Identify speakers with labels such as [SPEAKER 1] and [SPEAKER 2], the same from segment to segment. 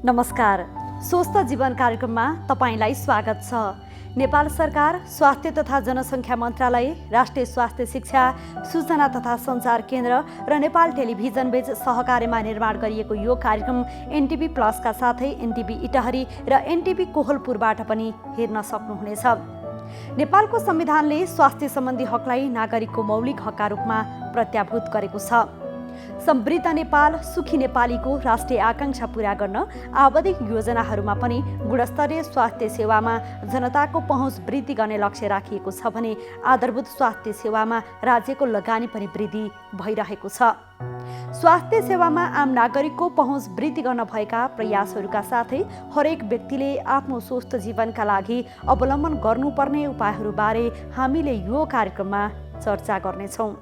[SPEAKER 1] नमस्कार, स्वस्थ जीवन कार्यक्रममा तपाईंलाई स्वागत छ। नेपाल सरकार, स्वास्थ्य तथा जनसङ्ख्या मन्त्रालय, राष्ट्रिय स्वास्थ्य शिक्षा, सूचना तथा सञ्चार केन्द्र र नेपाल टेलिभिजन बीच सहकार्यमा निर्माण गरिएको यो कार्यक्रम एनटिभी प्लसका साथै एनटिभी इटहरी र एनटिभी कोहलपुरबाट पनि हेर्न सक्नुहुनेछ। नेपालको संविधानले स्वास्थ्य सम्बन्धी हकलाई नागरिकको मौलिक हकका रूपमा प्रत्याभूत गरेको छ। समृद्ध नेपाल, सुखी नेपालीको राष्ट्रिय आकांक्षा पूरा गर्न आवधिक योजनाहरूमा पनि गुणस्तरीय स्वास्थ्य सेवामा जनताको पहुँच वृद्धि गर्ने लक्ष्य राखिएको छ भने आधारभूत स्वास्थ्य सेवामा राज्यको लगानी पनि वृद्धि भइरहेको छ। स्वास्थ्य सेवामा आम नागरिकको पहुँच वृद्धि गर्न भएका प्रयासहरूका साथै हरेक व्यक्तिले आफ्नो स्वस्थ जीवनका लागि अवलम्बन गर्नुपर्ने उपायहरूबारे हामीले यो कार्यक्रममा चर्चा गर्नेछौँ।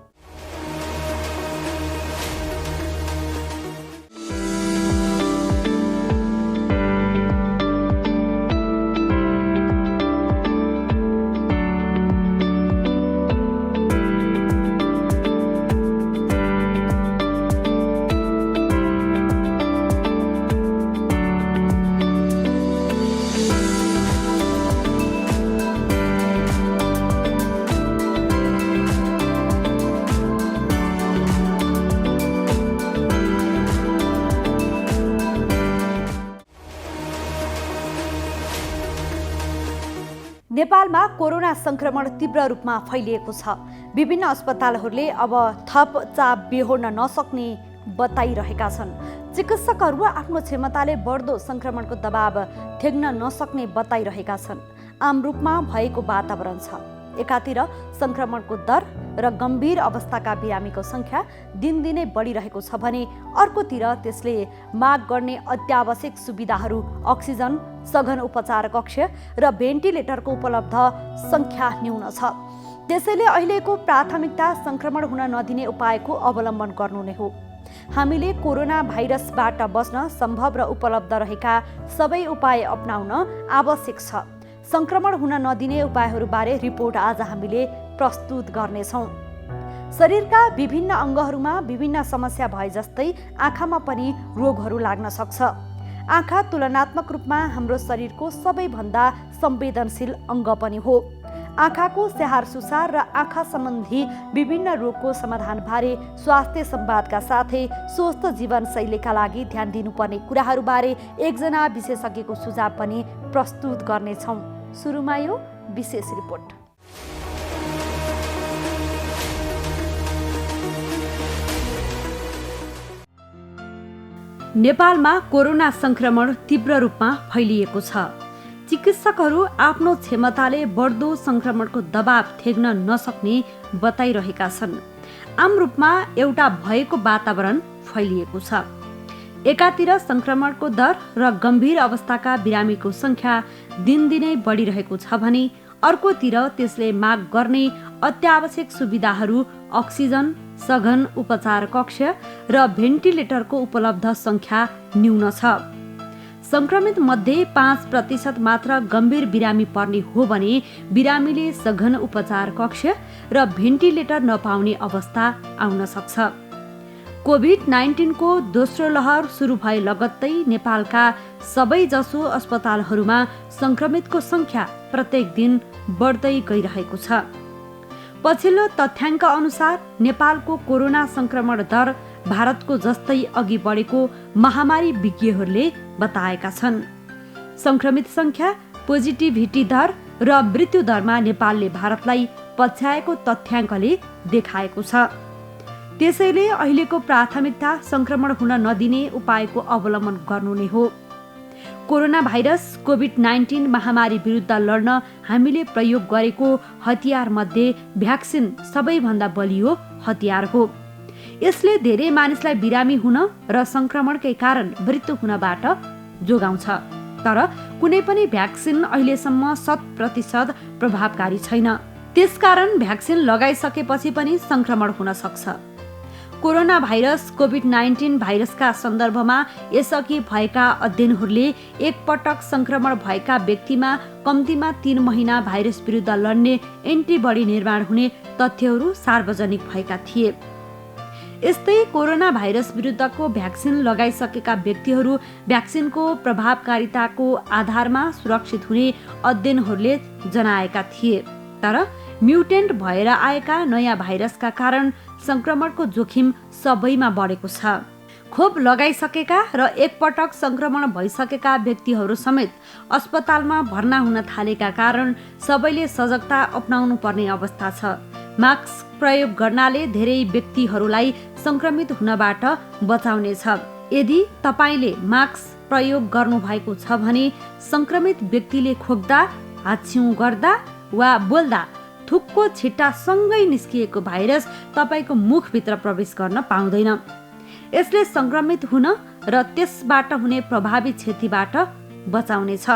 [SPEAKER 1] नेपालमा कोरोना संक्रमण तीव्र रूपमा फैलिएको छ। विभिन्न अस्पतालहरूले अब थप चाप बेहोर्न नसक्ने बताइरहेका छन्। चिकित्सकहरू आफ्नो क्षमताले बढ्दो संक्रमणको दबाव थेग्न नसक्ने बताइरहेका छन्। आम रूपमा भएको वातावरण छ। एकातिर संक्रमणको दर र गम्भीर अवस्थाका बिरामीको संख्या दिनदिनै बढिरहेको छ भने अर्कोतिर त्यसले माग गर्ने अत्यावश्यक सुविधाहरू अक्सिजन, सघन उपचार कक्ष र भेन्टिलेटरको उपलब्ध संख्या न्यून छ। त्यसैले अहिलेको प्राथमिकता संक्रमण हुन नदिने उपायको अवलम्बन गर्नु नै हो। हामीले कोरोना भाइरसबाट बच्न सम्भव र उपलब्ध रहेका सबै उपाय अपनाउन आवश्यक छ। संक्रमण हुन नदिने उपायहरूबारे रिपोर्ट आज हामीले प्रस्तुत गर्नेछौँ। शरीरका विभिन्न अङ्गहरूमा विभिन्न समस्या भए जस्तै आँखामा पनि रोगहरू लाग्न सक्छ। आँखा तुलनात्मक रूपमा हाम्रो शरीरको सबैभन्दा संवेदनशील अङ्ग पनि हो। आँखाको स्याहार सुसार र आँखा सम्बन्धी विभिन्न रोगको समाधानबारे स्वास्थ्य संवादका साथै स्वस्थ जीवनशैलीका लागि ध्यान दिनुपर्ने कुराहरूबारे एकजना विशेषज्ञको सुझाव पनि प्रस्तुत गर्नेछौँ। सुरुमा यो विशेष रिपोर्ट। नेपालमा कोरोना संक्रमण तीव्र रूपमा फैलिएको छ। चिकित्सकहरू आफ्नो क्षमताले बढ्दो संक्रमणको दबाव थेग्न नसक्ने बताइरहेका छन्। आम रूपमा एउटा भएको वातावरण फैलिएको छ। एकातिर संक्रमणको दर र गम्भीर अवस्थाका बिरामीको संख्या दिनदिनै बढिरहेको छ भने अर्कोतिर त्यसले माग गर्ने अत्यावश्यक सुविधाहरू अक्सिजन, सघन उपचार कक्ष र भेन्टिलेटरको उपलब्ध संख्या न्यून छ। संक्रमित मध्ये 5% मात्र गम्भीर बिरामी पर्ने हो भने बिरामीले सघन उपचार कक्ष र भेन्टिलेटर नपाउने अवस्था आउन सक्छ। कोभिड-19 को दोस्रो लहर सुरु भए लगत्तै नेपालका सबैजसो अस्पतालहरूमा संक्रमितको संख्या प्रत्येक दिन बढ्दै गइरहेको छ। पछिल्लो तथ्याङ्क अनुसार नेपालको कोरोना संक्रमण दर भारतको जस्तै अघि बढेको महामारी विज्ञहरूले बताएका छन्। संक्रमित संख्या, पोजिटिभिटी दर र मृत्यु दरमा नेपालले भारतलाई पछ्याएको तथ्याङ्कले देखाएको छ। त्यसैले अहिलेको प्राथमिकता संक्रमण हुन नदिने उपायको अवलम्बन गर्नु नै हो। कोरोना भाइरस कोभिड-19 महामारी विरुद्ध लड्न हामीले प्रयोग गरेको हतियार मध्ये भ्याक्सिन सबैभन्दा बलियो हतियार हो। यसले धेरै मानिसलाई बिरामी हुन र संक्रमणकै कारण मृत्यु हुनबाट जोगाउँछ। तर कुनै पनि भ्याक्सिन अहिलेसम्म 100% प्रभावकारी छैन। त्यसकारण भ्याक्सिन लगाइसकेपछि पनि संक्रमण हुन सक्छ। कोरोना भाइरस कोभिड-19 भाइरसका सन्दर्भमा यसअघि भएका अध्ययनहरूले एकपटक संक्रमण भएका व्यक्तिमा कम्तीमा 3 महिना भाइरस विरुद्ध लड्ने एन्टिबडी निर्माण हुने तथ्यहरू सार्वजनिक भएका थिए। यस्तै कोरोना भाइरस विरुद्धको भ्याक्सिन लगाइसकेका व्यक्तिहरू भ्याक्सिनको प्रभावकारिताको आधारमा सुरक्षित हुने अध्ययनहरूले जनाएका थिए। तर म्युटेन्ट भएर आएका नयाँ भाइरसका कारण संक्रमणको जोखिम सबैमा बढेको छ। खोप लगाइसकेका र एकपटक संक्रमण भइसकेका व्यक्तिहरू समेत अस्पतालमा भर्ना हुन थालेका कारण सबैले सजगता अपनाउनु पर्ने अवस्था छ। मास्क प्रयोग गर्नाले धेरै व्यक्तिहरूलाई संक्रमित हुनबाट बचाउनेछ। यदि तपाईले मास्क प्रयोग गर्नुभएको छ भने संक्रमित व्यक्तिले खोक्दा, हाच्छिउँ गर्दा वा बोल्दा थुक्को छिट्टा सँगै निस्किएको भाइरस तपाईको मुखभित्र प्रवेश गर्न पाउँदैन। यसले संक्रमित हुन र त्यसबाट हुने प्रभावित क्षतिबाट बचाउनेछ।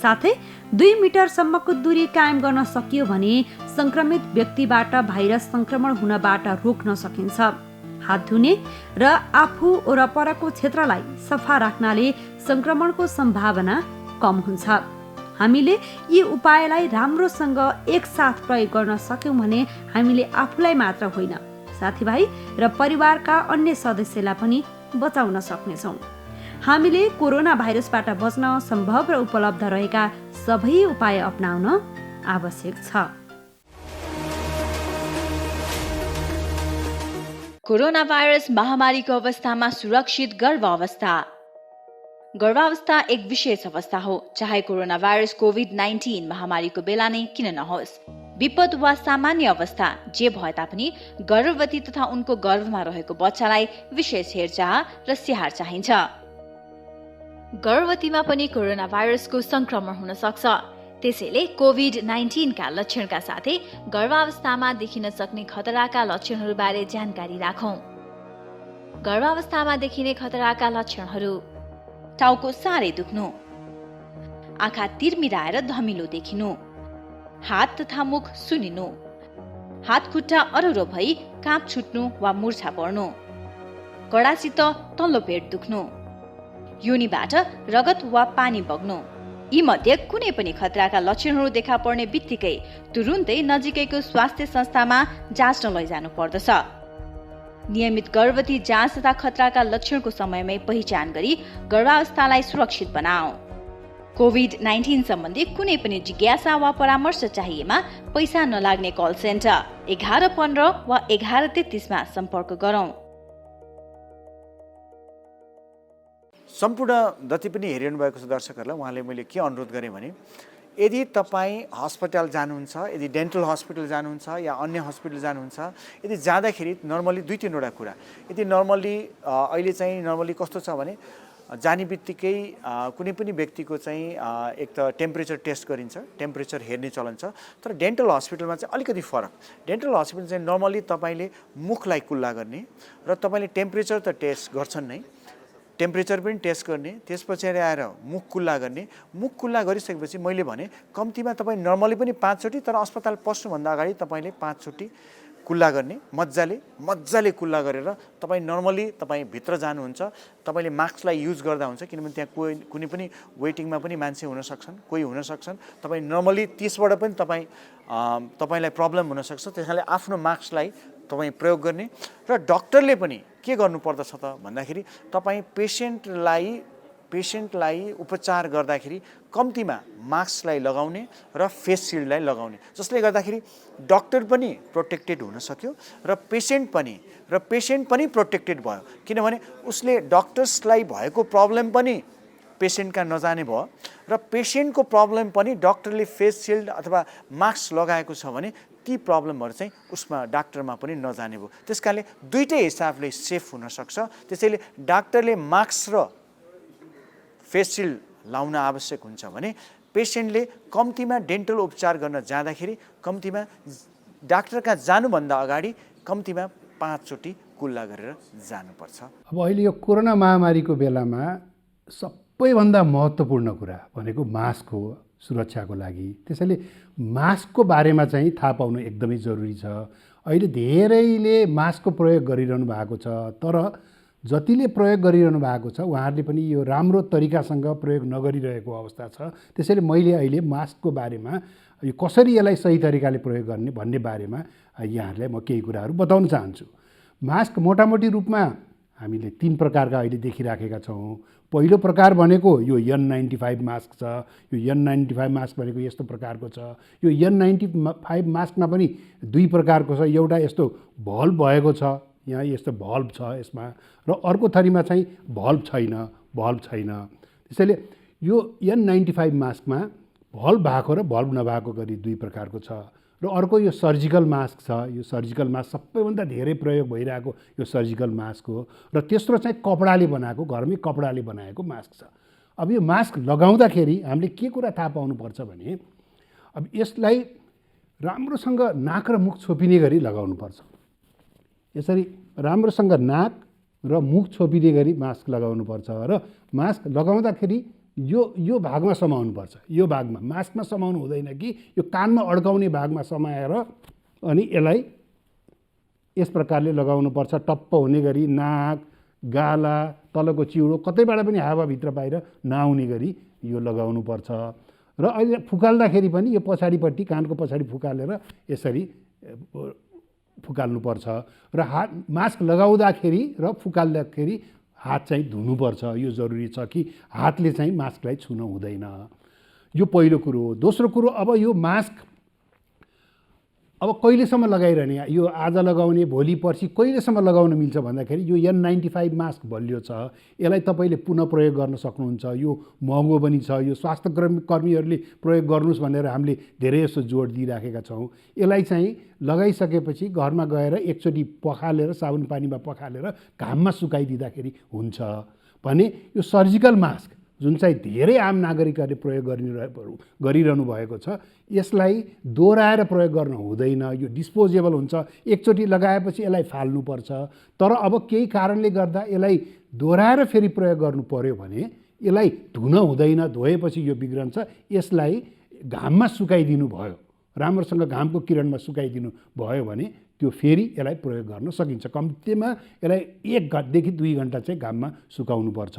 [SPEAKER 1] साथै 2 मिटरसम्मको दूरी कायम गर्न सकियो भने संक्रमित व्यक्तिबाट भाइरस संक्रमण हुनबाट रोक्न सकिन्छ। हात धुने र आफू वरपरको क्षेत्रलाई सफा राख्नाले संक्रमणको सम्भावना कम हुन्छ। हामीले यी उपायलाई राम्रोसँग एकसाथ प्रयोग गर्न सक्यौं भने हामीले आफूलाई मात्र होइन, साथीभाइ र परिवारका अन्य सदस्यलाई पनि बचाउन सक्नेछौँ। हामीले कोरोना भाइरसबाट बच्न सम्भव र उपलब्ध रहेका सबै उपाय अपनाउन आवश्यक छ।
[SPEAKER 2] कोरोना भाइरस महामारीको अवस्थामा सुरक्षित गर्भावस्था। गर्भावस्था एक विशेष अवस्था हो, चाहे कोरोना भाइरस कोभिड-19 महामारीको बेला नै किन नहोस्। विपद वा सामान्य अवस्था जे भए तापनि गर्भवती तथा उनको गर्भमा रहेको बच्चालाई विशेष हेरचाह र स्याहार चाहिन्छ। गर्भवतीमा पनि कोरोना भाइरसको संक्रमण हुन सक्छ। त्यसैले कोभिड-19 का लक्षणका साथै गर्भावस्थामा देखिन सक्ने खतराका लक्षणहरूबारे जानकारी राखौं। गर्भावस्थामा देखिने खतराका लक्षणहरू: टाउको साह्रै दुख्नु, आँखा तिरमिराएर धमिलो देखिनु, हात तथा मुख सुनिनु, हात खुट्टा अरुरो भई काँप छुट्नु वा मुर्छा पर्नु, कडासित तल्लो पेट दुख्नु, योनिबाट रगत वा पानी बग्नु। यी मध्ये कुनै पनि खतराका लक्षणहरू देखा पर्ने बित्तिकै तुरुन्तै नजिकैको स्वास्थ्य संस्थामा जाँच्न लैजानु पर्दछ। नियमित गर्भवती जाँच तथा खतराका लक्षणको समयमै पहिचान गरी गर्भावस्थालाई सुरक्षित बनाऊ। कोभिड-19 सम्बन्धी कुनै पनि जिज्ञासा वा परामर्श चाहिएमा पैसा नलाग्ने कल सेन्टर 1115 वा 1133 मा सम्पर्क गरौँ।
[SPEAKER 3] सम्पूर्ण जति पनि हेरिरहनु भएको छ दर्शकहरूलाई उहाँले मैले के अनुरोध गरेँ भने यदि तपाईँ अस्पताल जानुहुन्छ, यदि डेन्टल हस्पिटल जानुहुन्छ या अन्य हस्पिटल जानुहुन्छ, यदि जाँदाखेरि नर्मली 2-3 वटा कुरा यदि नर्मली अहिले चाहिँ नर्मली कस्तो छ भने जाने बित्तिकै कुनै पनि व्यक्तिको चाहिँ एक त टेम्परेचर टेस्ट गरिन्छ, टेम्परेचर हेर्ने चलन छ। तर डेन्टल हस्पिटलमा चाहिँ अलिकति फरक। डेन्टल हस्पिटल चाहिँ नर्मली तपाईँले मुखलाई कुल्ला गर्ने र तपाईँले टेम्परेचर त टेस्ट गर्छन् नै, टेम्परेचर पनि टेस्ट गर्ने, त्यस पछाडि आएर मुख कुल्ला गर्ने। मुख कुल्ला गरिसकेपछि मैले भने कम्तीमा तपाईँ नर्मली पनि 5 चोटि, तर अस्पताल पस्नुभन्दा अगाडि तपाईँले 5 चोटि कुल्ला गर्ने, मजाले कुल्ला गरेर तपाईँ नर्मली तपाईँ भित्र जानुहुन्छ। तपाईँले मास्कलाई युज गर्दा हुन्छ, किनभने त्यहाँ कुनै पनि वेटिङमा पनि मान्छे हुन सक्छन्, कोही हुन सक्छन्। तपाईँ नर्मली 30बाट पनि तपाईँलाई प्रब्लम हुनसक्छ। त्यसैले आफ्नो मास्कलाई तपाईँ प्रयोग गर्ने र डक्टरले पनि के गर्नुपर्दछ त भन्दाखेरि तपाईँ पेसेन्टलाई उपचार गर्दाखेरि कम्तीमा मास्कलाई लगाउने र फेस सिल्डलाई लगाउने, जसले गर्दाखेरि डक्टर पनि प्रोटेक्टेड हुन सक्यो र पेसेन्ट पनि प्रोटेक्टेड भयो। किनभने उसले डक्टर्सलाई भएको प्रब्लम पनि पेसेन्टका नजाने भयो र पेसेन्टको प्रब्लम पनि डक्टरले फेस सिल्ड अथवा मास्क लगाएको छ भने ती प्रब्लमहरू चाहिँ उसमा डाक्टरमा पनि नजाने भयो। त्यसकारणले दुईटै हिसाबले सेफ हुन सक्छ। त्यसैले डाक्टरले मास्क र फेस सिल्ड लाउन आवश्यक हुन्छ भने पेसेन्टले कम्तीमा डेन्टल उपचार गर्न जाँदाखेरि कम्तीमा डाक्टर कहाँ जानुभन्दा अगाडि कम्तीमा 5 चोटि कुल्ला गरेर जानुपर्छ।
[SPEAKER 4] अब अहिले यो कोरोना महामारीको बेलामा सबैभन्दा महत्त्वपूर्ण कुरा भनेको मास्क हो सुरक्षाको लागि। त्यसैले मास्कको बारेमा चाहिँ थाहा पाउनु एकदमै जरुरी छ। अहिले धेरैले मास्कको प्रयोग गरिरहनु भएको छ, तर जतिले प्रयोग गरिरहनु भएको छ उहाँहरूले पनि यो राम्रो तरिकासँग प्रयोग नगरिरहेको अवस्था छ। त्यसैले मैले अहिले मास्कको बारेमा यो कसरी यसलाई सही तरिकाले प्रयोग गर्ने भन्ने बारेमा यहाँहरूलाई म केही कुराहरू बताउन चाहन्छु। मास्क मोटामोटी रूपमा हामीले 3 प्रकारका अहिले देखिराखेका छौँ। पहिलो प्रकार भनेको यो N95 मास्क छ। यो N95 मास्क भनेको यस्तो प्रकारको छ। यो N95 मास्कमा पनि 2 प्रकारको छ। एउटा यस्तो भल्भ भएको छ, यहाँ यस्तो भल्भ छ यसमा, र अर्को थरीमा चाहिँ भल्भ छैन। त्यसैले यो N95 मास्कमा भल्भ भएको र भल्भ नभएको गरी 2 प्रकारको छ। र अर्को यो सर्जिकल मास्क छ। यो सर्जिकल मास्क सबैभन्दा धेरै प्रयोग भइरहेको यो सर्जिकल मास्क हो। र तेस्रो चाहिँ कपडाले बनाएको, घरमै कपडाले बनाएको मास्क छ। अब यो मास्क लगाउँदाखेरि हामीले के कुरा थाहा पाउनुपर्छ भने अब यसलाई राम्रोसँग नाक र मुख छोपिने गरी लगाउनुपर्छ। यसरी राम्रोसँग नाक र मुख छोपिने गरी मास्क लगाउनुपर्छ र मास्क लगाउँदाखेरि यो भागमा समाउनुपर्छ। यो भागमा मास्कमा समाउनु हुँदैन कि यो कानमा अड्काउने भागमा समाएर अनि यसलाई यस प्रकारले लगाउनुपर्छ। टप्प हुने गरी नाक, गाला, तलको चिउडो कतैबाट पनि हावाभित्र बाहिर नआउने गरी यो लगाउनुपर्छ। र अहिले फुकाल्दाखेरि पनि यो पछाडिपट्टि कानको पछाडि फुकालेर यसरी फुकाल्नुपर्छ। र मास्क लगाउँदाखेरि र फुकाल्दाखेरि हात चाहिँ धुनुपर्छ। यो जरुरी छ कि हातले चाहिँ मास्कलाई छुन हुँदैन। यो पहिलो कुरो हो। दोस्रो कुरो, अब यो मास्क अब कहिलेसम्म लगाइरहने, यो आज लगाउने, भोलि पर्सि कहिलेसम्म लगाउन मिल्छ भन्दाखेरि यो N95 मास्क बलियो छ। यसलाई तपाईँले पुनः प्रयोग गर्न सक्नुहुन्छ। यो महँगो पनि छ। यो स्वास्थ्य कर्मीहरूले प्रयोग गर्नुहोस् भनेर हामीले धेरै जस्तो जोड दिइराखेका छौँ। यसलाई चाहिँ लगाइसकेपछि घरमा गएर एकचोटि पखालेर साबुन पानीमा पखालेर घाममा सुकाइदिँदाखेरि हुन्छ भने यो सर्जिकल मास्क जुन चाहिँ धेरै आम नागरिकहरूले प्रयोग गरिरहनु भएको छ, यसलाई दोहोऱ्याएर प्रयोग गर्न हुँदैन। यो डिस्पोजेबल हुन्छ। एकचोटि लगाएपछि यसलाई फाल्नुपर्छ। तर अब केही कारणले गर्दा यसलाई दोहोऱ्याएर फेरि प्रयोग गर्नु पर्यो भने यसलाई धुन हुँदैन। धोएपछि यो बिग्रन्छ। यसलाई घाममा सुकाइदिनु भयो, राम्रोसँग घामको किरणमा सुकाइदिनु भयो भने त्यो फेरि यसलाई प्रयोग गर्न सकिन्छ। कम्तीमा यसलाई 1 घन्टादेखि 2 घन्टा चाहिँ घाममा सुकाउनुपर्छ।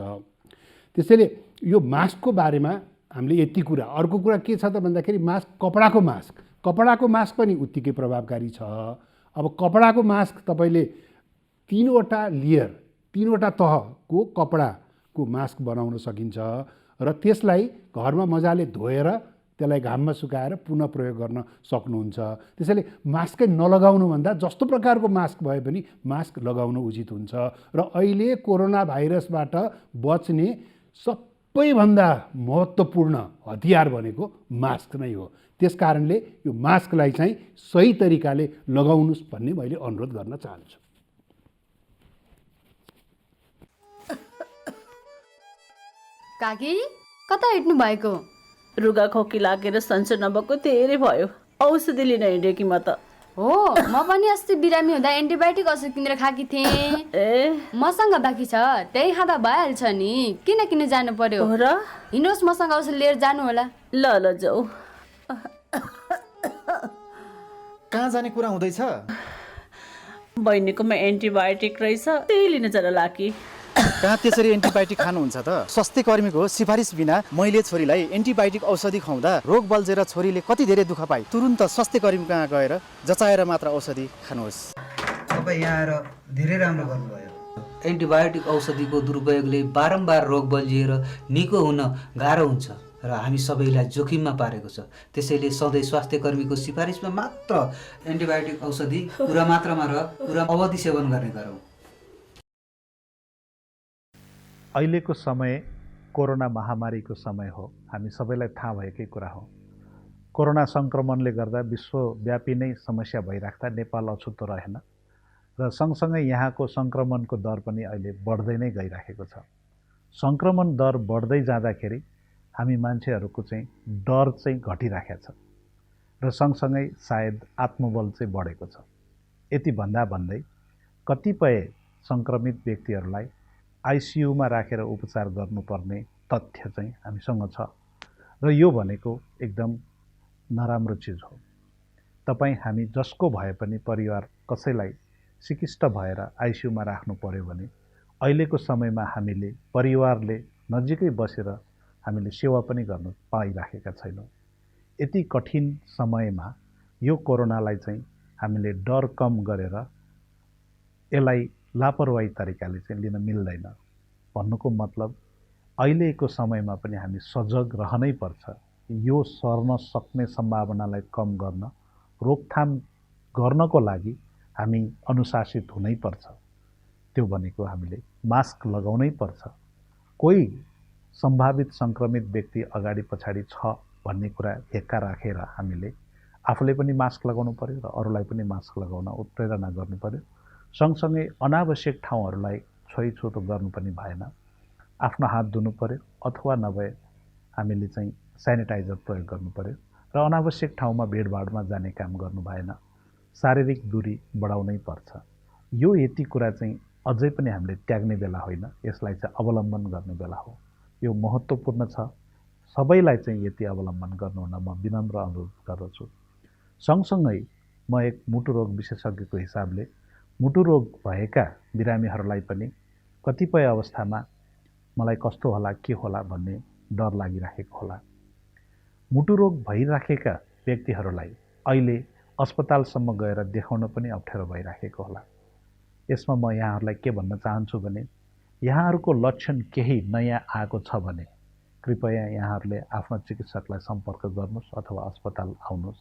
[SPEAKER 4] त्यसैले यो मास्कको बारेमा हामीले यति कुरा। अर्को कुरा के छ त भन्दाखेरि कपडाको मास्क पनि उत्तिकै प्रभावकारी छ। अब कपडाको मास्क तपाईँले 3वटा लेयर, 3वटा तहको कपडाको मास्क बनाउन सकिन्छ र त्यसलाई घरमा मजाले धोएर त्यसलाई घाममा सुकाएर पुनः प्रयोग गर्न सक्नुहुन्छ। त्यसैले मास्कै नलगाउनुभन्दा जस्तो प्रकारको मास्क भए पनि मास्क लगाउन उचित हुन्छ। र अहिले कोरोना भाइरसबाट बच्ने सबैभन्दा महत्त्वपूर्ण हतियार भनेको मास्क नै हो। त्यस कारणले यो मास्कलाई चाहिँ सही तरिकाले लगाउनुहोस् भन्ने मैले अनुरोध गर्न चाहन्छु।
[SPEAKER 5] काकी कता हिँड्नु भएको?
[SPEAKER 6] रुगा खोकी लागेर सन्चो नभएको धेरै भयो। औषधि लिन हिँडेँ कि म त।
[SPEAKER 5] हो, म पनि अस्ति बिरामी हुँदा एन्टिबायोटिक औषधि किनेर खाकी थिएँ। मसँग बाँकी छ, त्यही खाँदा भइहाल्छ नि। किन जानु पर्यो
[SPEAKER 6] र?
[SPEAKER 5] हिँड्नुहोस्, मसँग औषधि लिएर जानु होला।
[SPEAKER 6] ल जाऊ।
[SPEAKER 3] कहाँ जाने कुरा हुँदैछ?
[SPEAKER 6] बहिनीकोमा एन्टिबायोटिक रहेछ, त्यही लिन जान लागी।
[SPEAKER 3] कहाँ त्यसरी एन्टिबायोटिक खानुहुन्छ त? स्वास्थ्य कर्मीको सिफारिस बिना मैले छोरीलाई एन्टिबायोटिक औषधि खुवाउँदा रोग बल्झेर छोरीले कति धेरै दुःख पाए। तुरुन्त स्वास्थ्य कर्मी कहाँ गएर जचाएर मात्र औषधि खानुहोस्।
[SPEAKER 7] तपाईँ यहाँ आएर धेरै राम्रो गर्नुभयो। एन्टिबायोटिक औषधिको दुरुपयोगले बारम्बार रोग बल्झिएर निको हुन गाह्रो हुन्छ र हामी सबैलाई जोखिममा पारेको छ। त्यसैले सधैँ स्वास्थ्य कर्मीको सिफारिसमा मात्र एन्टिबायोटिक औषधि पुरा मात्रामा र पुरा अवधि सेवन गर्ने गरौँ।
[SPEAKER 8] अहिलेको समय कोरोना महामारीको समय हो। हामी सबैलाई थाहा भएकै कुरा हो। कोरोना सङ्क्रमणले गर्दा विश्वव्यापी नै समस्या भइराख्दा नेपाल अछुतो रहेन र सँगसँगै यहाँको सङ्क्रमणको दर पनि अहिले बढ्दै नै गइराखेको छ। सङ्क्रमण दर बढ्दै जाँदाखेरि हामी मान्छेहरूको चाहिँ डर चाहिँ घटिराखेको छ र सँगसँगै सायद आत्मबल चाहिँ बढेको छ। यति भन्दै कतिपय सङ्क्रमित व्यक्तिहरूलाई आइसियुमा राखेर उपचार गर्नुपर्ने तथ्य चाहिँ हामीसँग छ र यो भनेको एकदम नराम्रो चिज हो। तपाईँ हामी जसको भए पनि परिवार कसैलाई सिकिष्ट भएर आइसियुमा राख्नु पर्यो भने अहिलेको समयमा हामीले परिवारले नजिकै बसेर हामीले सेवा पनि गर्न पाइराखेका छैनौँ। यति कठिन समयमा यो कोरोनालाई चाहिँ हामीले डर कम गरेर यसलाई लापरवाही तरिकाले चाहिँ लिन मिल्दैन। भन्नुको मतलब अहिलेको समयमा पनि हामी सजग रहनै पर्छ। यो सर्न सक्ने सम्भावनालाई कम गर्न, रोकथाम गर्नको लागि हामी अनुशासित हुनै पर्छ। त्यो भनेको हामीले मास्क लगाउनै पर्छ। कोही सम्भावित सङ्क्रमित व्यक्ति अगाडि पछाडि छ भन्ने कुरा हेक्का राखेर हामीले आफूले पनि मास्क लगाउनु पर्यो र अरूलाई पनि मास्क लगाउन उत्प्रेरणा गर्नु पर्यो। सँगसँगै अनावश्यक ठाउँहरूलाई छोइछुतो गर्नु पनि भएन। आफ्नो हात धुनु पर्यो अथवा नभए हामीले चाहिँ सेनिटाइजर प्रयोग गर्नु पर्यो र अनावश्यक ठाउँमा भिडभाडमा जाने काम गर्नु भएन। शारीरिक दूरी बढाउनै पर्छ। यो यति कुरा चाहिँ अझै पनि हामीले त्याग्ने बेला होइन, यसलाई चाहिँ अवलम्बन गर्ने बेला हो। यो महत्त्वपूर्ण छ। सबैलाई चाहिँ यति अवलम्बन गर्नुहुन म विनम्र अनुरोध गर्दछु। सँगसँगै म एक मुटु रोग विशेषज्ञको हिसाबले मुटु रोग भएका बिरामीहरूलाई पनि कतिपय अवस्थामा मलाई कस्तो होला के होला भन्ने डर लागिराखेको होला। मुटु रोग भइराखेका व्यक्तिहरूलाई अहिले अस्पतालसम्म गएर देखाउन पनि अप्ठ्यारो भइराखेको होला। यसमा म यहाँहरूलाई के भन्न चाहन्छु भने यहाँहरूको लक्षण केही नयाँ आएको छ भने कृपया यहाँहरूले आफ्नो चिकित्सकलाई सम्पर्क गर्नुहोस् अथवा अस्पताल आउनुहोस्।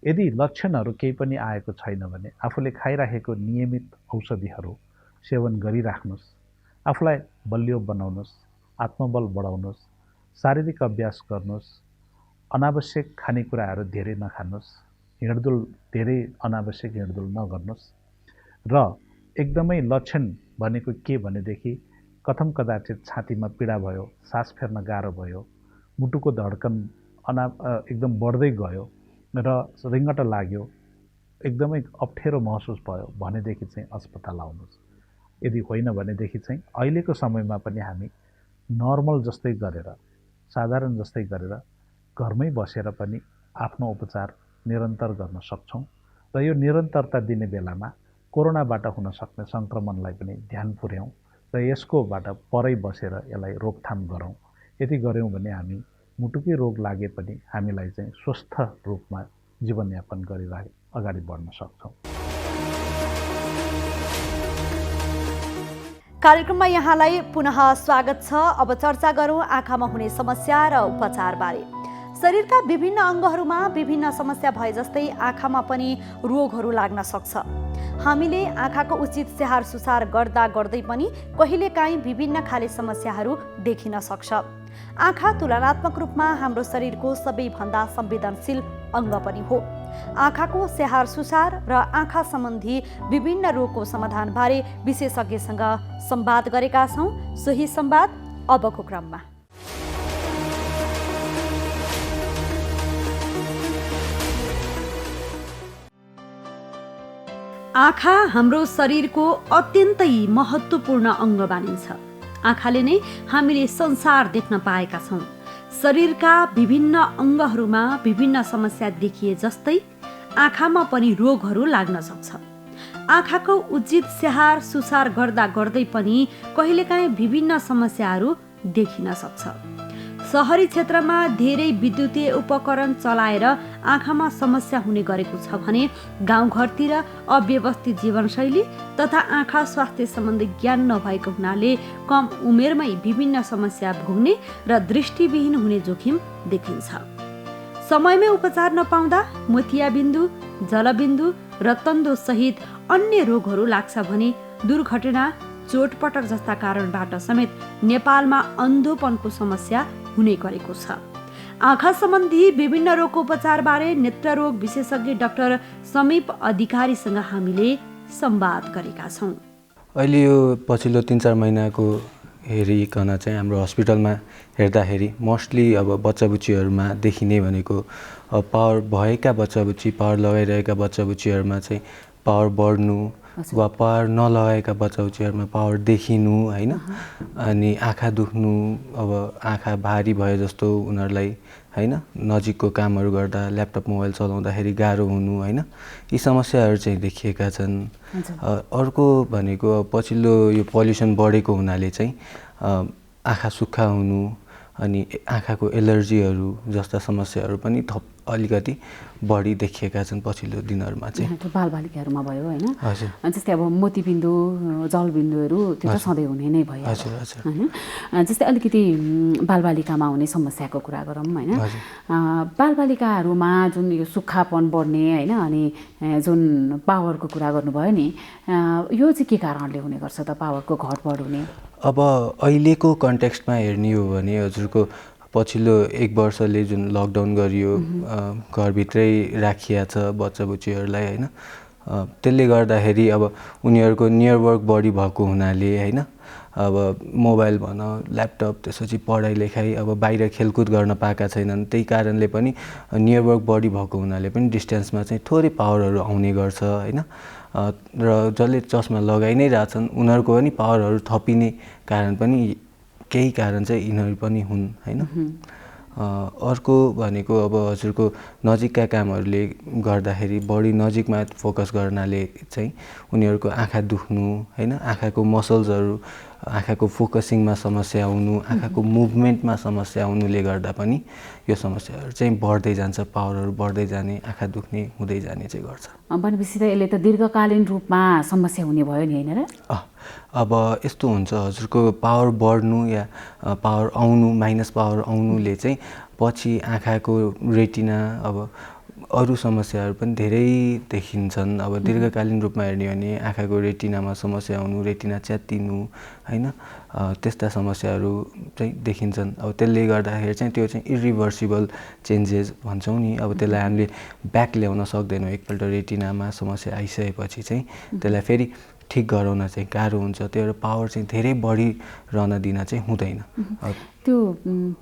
[SPEAKER 8] यदि लक्षणहरू केही पनि आएको छैन भने आफूले खाइराखेको नियमित औषधिहरू सेवन गरिराख्नुहोस्। आफूलाई बलियो बनाउनुहोस्, आत्मबल बढाउनुहोस्, शारीरिक अभ्यास गर्नुहोस्, अनावश्यक खानेकुराहरू धेरै नखानुहोस्, हिँडडुल धेरै अनावश्यक हिँडडुल नगर्नुहोस् र एकदमै लक्षण भनेको के भनेदेखि कथम कदाचित छातीमा पीडा भयो, सास फेर्न गाह्रो भयो, मुटुको धड्कन एकदम बढ्दै गयो र रिङ्गट लाग्यो, एकदमै अप्ठ्यारो महसुस भयो भनेदेखि चाहिँ अस्पताल आउनुहोस्। यदि होइन भनेदेखि चाहिँ अहिलेको समयमा पनि हामी नर्मल जस्तै गरेर, साधारण जस्तै गरेर घरमै बसेर पनि आफ्नो उपचार निरन्तर गर्न सक्छौँ र यो निरन्तरता दिने बेलामा कोरोनाबाट हुन सक्ने सङ्क्रमणलाई पनि ध्यान पुर्याउँ र यसकोबाट परै बसेर यसलाई रोकथाम गरौँ। यति गऱ्यौँ भने हामी मुटुकै रोग लागे पनि हामीलाई चाहिँ स्वस्थ रूपमा जीवनयापन गरिरहे अगाडि बढ्न सक्छौँ।
[SPEAKER 1] कार्यक्रममा यहाँलाई पुनः स्वागत छ। अब चर्चा गरौँ आँखामा हुने समस्या र उपचारबारे। शरीरका विभिन्न अङ्गहरूमा विभिन्न समस्या भए जस्तै आँखामा पनि रोगहरू लाग्न सक्छ। हामीले आँखाको उचित स्याहार सुसार गर्दा गर्दै पनि कहिलेकाहीँ विभिन्न खाले समस्याहरू देखिन सक्छ। आँखा तुलनात्मक रूपमा हाम्रो शरीरको सबैभन्दा संवेदनशील अङ्ग पनि हो। आँखाको स्याहार सुसार र आँखा सम्बन्धी विभिन्न रोगको समाधानबारे विशेषज्ञसँग संवाद गरेका छौँ। सोही संवाद अबको क्रममा। आँखा हाम्रो शरीरको अत्यन्तै महत्त्वपूर्ण अङ्ग मानिन्छ। आँखाले नै हामीले संसार देख्न पाएका छौँ। शरीरका विभिन्न अङ्गहरूमा विभिन्न समस्या देखिए जस्तै आँखामा पनि रोगहरू लाग्न सक्छ। आँखाको उचित स्याहार सुसार गर्दा गर्दै पनि कहिलेकाहीँ विभिन्न समस्याहरू देखिन सक्छ। सहरी क्षेत्रमा धेरै विद्युतीय उपकरण चलाएर आँखामा समस्या हुने गरेको छ भने गाउँघरतिर अव्यवस्थित जीवनशैली तथा आँखा स्वास्थ्य सम्बन्धी ज्ञान नभएको हुनाले कम उमेरमै विभिन्न समस्या भोग्ने र दृष्टिविहीन हुने जोखिम देखिन्छ। समयमै उपचार नपाउँदा मोतियाबिन्दु, जलबिन्दु र तन्दो सहित अन्य रोगहरू लाग्छ भने दुर्घटना, चोटपटक जस्ता कारणबाट समेत नेपालमा अन्धोपनको समस्या हुने गरेको छ। आँखा सम्बन्धी विभिन्न रोगको उपचारबारे नेत्ररोग विशेषज्ञ डाक्टर समीप अधिकारीसँग हामीले संवाद गरेका छौँ।
[SPEAKER 9] अहिले यो पछिल्लो 3-4 महिनाको हेरिकन चाहिँ हाम्रो हस्पिटलमा हेर्दाखेरि मोस्टली अब बच्चाबुच्चीहरूमा देखिने भनेको पावर भएका बच्चाबुच्ची, पावर लगाइरहेका बच्चाबुच्चीहरूमा चाहिँ पावर बढ्नु वा पावर नलगाएका बच्चाबुच्चीहरूमा पावर देखिनु होइन, अनि आँखा दुख्नु, अब आँखा भारी भए जस्तो उनीहरूलाई होइन, नजिकको कामहरू गर्दा ल्यापटप मोबाइल चलाउँदाखेरि गाह्रो हुनु होइन, यी समस्याहरू चाहिँ देखिएका छन्। अर्को भनेको पछिल्लो यो पल्युसन बढेको हुनाले चाहिँ आँखा सुक्खा हुनु अनि आँखाको एलर्जीहरू जस्ता समस्याहरू पनि थप अलिकति बढी देखिएका छन् पछिल्लो दिनहरूमा चाहिँ।
[SPEAKER 10] यहाँको बालबालिकाहरूमा भयो होइन?
[SPEAKER 9] हजुर।
[SPEAKER 10] जस्तै अब मोतीबिन्दु जलबिन्दुहरू त्यो त सधैँ हुने नै भयो होइन? जस्तै अलिकति बालबालिकामा हुने समस्याको कुरा गरौँ होइन? बालबालिकाहरूमा जुन यो सुक्खापन बढ्ने होइन अनि जुन पावरको कुरा गर्नुभयो नि, यो चाहिँ के कारणले हुने गर्छ त पावरको घटबढ हुने?
[SPEAKER 9] अब अहिलेको कन्टेक्स्टमा हेर्ने हो भने हजुरको पछिल्लो 1 वर्षले जुन लकडाउन गरियो, घरभित्रै राखिया छ बच्चा बुच्चीहरूलाई होइन, त्यसले गर्दाखेरि अब उनीहरूको नियर वर्क बढी भएको हुनाले होइन, अब मोबाइल भन ल्यापटप त्यसपछि पढाइ लेखाइ अब बाहिर खेलकुद गर्न पाएका छैनन्, त्यही कारणले पनि नियर वर्क बढी भएको हुनाले पनि डिस्टेन्समा चाहिँ थोरै पावरहरू आउने गर्छ होइन। र जसले चस्मा लगाइ नै रहेछन् उनीहरूको पनि पावरहरू थपिने कारण पनि केही कारण चाहिँ यिनीहरू पनि हुन् होइन। अर्को भनेको अब हजुरको नजिकका कामहरूले गर्दाखेरि बढी नजिकमा फोकस गर्नाले चाहिँ उनीहरूको आँखा दुख्नु होइन, आँखाको मसल्सहरू आँखाको फोकसिङमा समस्या आउनु, आँखाको मुभमेन्टमा समस्या आउनुले गर्दा पनि यो समस्याहरू चाहिँ बढ्दै जान्छ, पावरहरू बढ्दै जाने, आँखा दुख्ने हुँदै जाने चाहिँ गर्छ।
[SPEAKER 10] भनेपछि त यसले त दीर्घकालीन रूपमा समस्या हुने भयो नि होइन र?
[SPEAKER 9] अब यस्तो हुन्छ हजुरको पावर बढ्नु या पावर आउनु, माइनस पावर आउनुले चाहिँ पछि आँखाको रेटिना अब अरू समस्याहरू पनि धेरै देखिन्छन्। अब दीर्घकालीन रूपमा हेर्ने हो भने आँखाको रेटिनामा समस्या आउनु, रेटिना च्यात्तिनु होइन, त्यस्ता समस्याहरू चाहिँ देखिन्छन्। अब त्यसले गर्दाखेरि चाहिँ त्यो चाहिँ इरिभर्सिबल चेन्जेस भन्छौँ नि, अब त्यसलाई हामीले ब्याक ल्याउन सक्दैनौँ। एकपल्ट रेटिनामा समस्या आइसकेपछि चाहिँ त्यसलाई फेरि ठिक गराउन चाहिँ गाह्रो हुन्छ, त्यो पावर चाहिँ धेरै बढिरहन दिन चाहिँ हुँदैन।
[SPEAKER 10] त्यो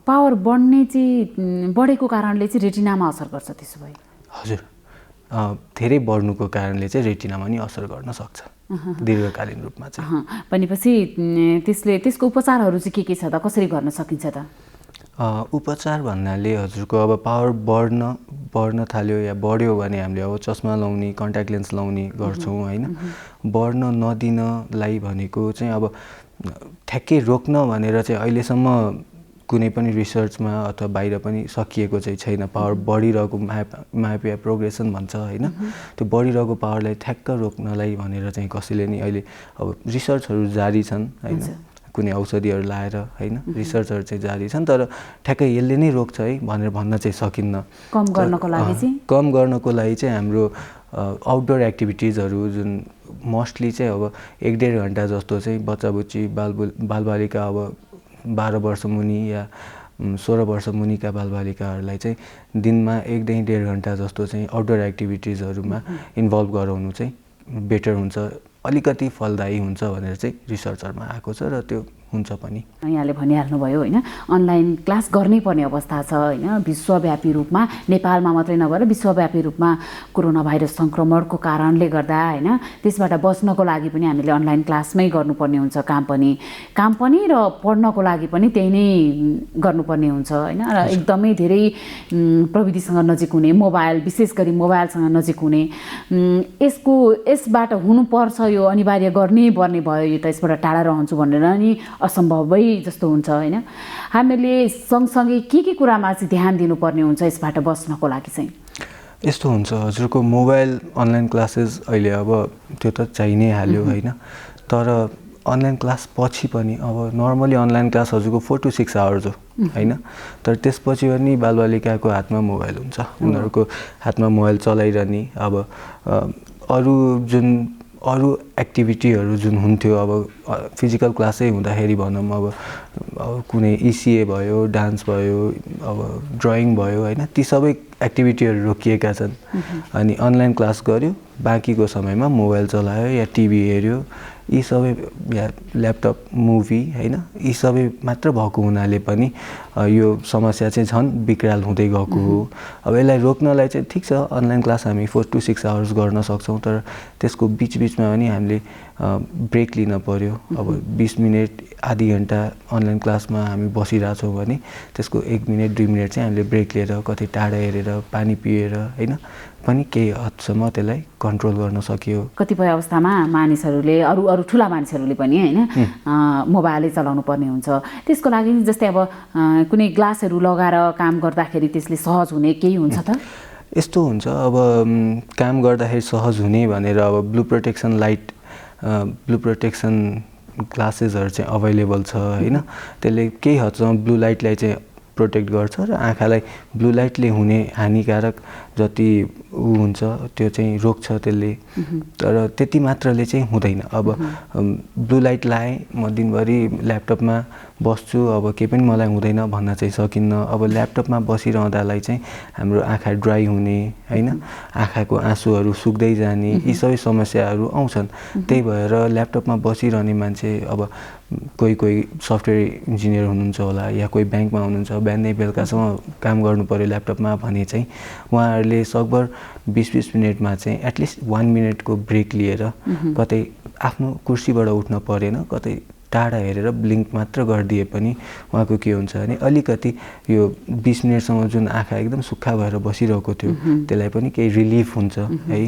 [SPEAKER 10] पावर बढ्ने चाहिँ बढेको कारणले चाहिँ रेटिनामा असर गर्छ त्यसो भए?
[SPEAKER 9] हजुर, धेरै बढ्नुको कारणले चाहिँ रेटिनामा नि असर गर्न सक्छ दीर्घकालीन रूपमा चाहिँ।
[SPEAKER 10] भनेपछि त्यसको उपचारहरू चाहिँ के छ त, कसरी गर्न सकिन्छ त?
[SPEAKER 9] उपचार भन्नाले हजुरको अब पावर बढ्न थाल्यो या बढ्यो भने हामीले अब चस्मा लाउने, कन्ट्याक्ट लेन्स लाउने गर्छौँ होइन। बढ्न नदिनलाई भनेको चाहिँ अब ठ्याक्कै रोक्न भनेर चाहिँ अहिलेसम्म कुनै पनि रिसर्चमा अथवा बाहिर पनि सकिएको चाहिँ छैन। पावर बढिरहेको मायोपिया प्रोग्रेसन भन्छ होइन, त्यो बढिरहेको पावरलाई ठ्याक्क रोक्नलाई भनेर चाहिँ कसैले नि अहिले अब रिसर्चहरू जारी छन् होइन, कुनै औषधिहरू लाएर होइन, रिसर्चहरू चाहिँ जारी छन्, तर ठ्याक्कै यसले नै रोक्छ है भनेर भन्न चाहिँ सकिन्न।
[SPEAKER 10] कम गर्नको
[SPEAKER 9] लागि चाहिँ हाम्रो आउटडोर एक्टिभिटिजहरू जुन मोस्टली चाहिँ अब 1-1.5 घन्टा जस्तो चाहिँ बच्चा बुच्ची बालबालिका अब 12 वर्ष मुनि या 16 वर्ष मुनिका बालबालिकाहरूलाई चाहिँ दिनमा 1-1.5 घन्टा जस्तो चाहिँ आउटडोर एक्टिभिटिजहरूमा इन्भल्भ गराउनु चाहिँ बेटर हुन्छ, अलिकति फलदायी हुन्छ भनेर चाहिँ रिसर्चहरूमा आएको छ र त्यो हुन्छ पनि।
[SPEAKER 10] यहाँले भनिहाल्नुभयो होइन, अनलाइन क्लास गर्नै पर्ने अवस्था छ होइन, विश्वव्यापी रूपमा, नेपालमा मात्रै नभएर विश्वव्यापी रूपमा कोरोना भाइरस सङ्क्रमणको कारणले गर्दा होइन, त्यसबाट बच्नको लागि पनि हामीले अनलाइन क्लासमै गर्नुपर्ने हुन्छ, काम पनि र पढ्नको लागि पनि त्यही नै गर्नुपर्ने हुन्छ होइन। र एकदमै धेरै प्रविधिसँग नजिक हुने, विशेष गरी मोबाइलसँग नजिक हुने, यसबाट हुनुपर्छ, यो अनिवार्य गर्नै पर्ने भयो, यो त यसबाट टाढा रहन्छु भनेर नि असम्भवै जस्तो हुन्छ होइन। हामीले सँगसँगै के कुरामा चाहिँ ध्यान दिनुपर्ने हुन्छ यसबाट बच्नको लागि चाहिँ?
[SPEAKER 9] यस्तो हुन्छ हजुरको मोबाइल अनलाइन क्लासेस अहिले अब त्यो त चाहि नै हाल्यो होइन, तर अनलाइन क्लास पछि पनि अब नर्मली अनलाइन क्लास हजुरको 4 to 6 आवर्स हो होइन, तर त्यसपछि पनि बालबालिकाको हातमा मोबाइल हुन्छ, उनीहरूको हातमा मोबाइल चलाइरहने। अब अरू एक्टिभिटीहरू जुन हुन्थ्यो अब फिजिकल क्लासै हुँदाखेरि भनौँ अब कुनै इसिए भयो, डान्स भयो, अब ड्रइङ भयो होइन, ती सबै एक्टिभिटीहरू रोकिएका छन्। अनि अनलाइन क्लास गर्यो, बाँकीको समयमा मोबाइल चलायो या टिभी हेऱ्यो, यी सबै या ल्यापटप मुभी होइन, यी सबै मात्र भएको हुनाले पनि यो समस्या चाहिँ झन् बिकराल हुँदै गएको हो। अब यसलाई रोक्नलाई चाहिँ ठिक छ, अनलाइन क्लास हामी 4 to 6 आवर्स गर्न सक्छौँ, तर त्यसको बिचमा पनि हामीले ब्रेक लिन पर्यो। अब 20 मिनट आधी घन्टा अनलाइन क्लासमा हामी बसिरहेछौँ भने त्यसको 1 मिनट 2 मिनट चाहिँ हामीले ब्रेक लिएर कतै टाढा हेरेर पानी पिएर होइन पनि केही हदसम्म त्यसलाई कन्ट्रोल गर्न सकियो।
[SPEAKER 10] कतिपय अवस्थामा मानिसहरूले ठुला मानिसहरूले पनि होइन मोबाइलै चलाउनु पर्ने हुन्छ, त्यसको लागि जस्तै अब कुनै ग्लासहरू लगाएर काम गर्दाखेरि त्यसले सहज हुने केही हुन्छ त?
[SPEAKER 9] यस्तो हुन्छ अब काम गर्दाखेरि सहज हुने भनेर अब ब्लू प्रोटेक्सन ग्लासेसहरू चाहिँ अभाइलेबल छ होइन। त्यसले केही हदसम्म ब्लू लाइटलाई चाहिँ प्रोटेक्ट गर्छ र आँखालाई ब्लू लाइटले हुने हानिकारक जति हुन्छ त्यो चाहिँ रोक्छ त्यसले। तर त्यति मात्रले चाहिँ हुँदैन। अब ब्लू लाइट लाएँ म दिनभरि ल्यापटपमा बस्छु, अब केही पनि मलाई हुँदैन भन्न चाहिँ सकिन्न। अब ल्यापटपमा बसिरहँदालाई चाहिँ हाम्रो आँखा ड्राई हुने होइन, आँखाको आँसुहरू सुक्दै जाने, यी सबै समस्याहरू आउँछन्। त्यही भएर ल्यापटपमा बसिरहने मान्छे, अब कोही सफ्टवेयर इन्जिनियर हुनुहुन्छ होला या कोही ब्याङ्कमा हुनुहुन्छ, बिहानै बेलुकासम्म काम गर्नु पऱ्यो ल्यापटपमा भने चाहिँ उहाँहरूले सकभर 20-20 मिनटमा चाहिँ एटलिस्ट 1 मिनटको ब्रेक लिएर कतै आफ्नो कुर्सीबाट उठ्न परेन, कतै टाढा हेरेर ब्लिङ्क मात्र गरिदिए पनि उहाँको के हुन्छ भने अलिकति यो 20 मिनटसम्म जुन आँखा एकदम सुक्खा भएर बसिरहेको थियो त्यसलाई पनि केही रिलिफ हुन्छ है।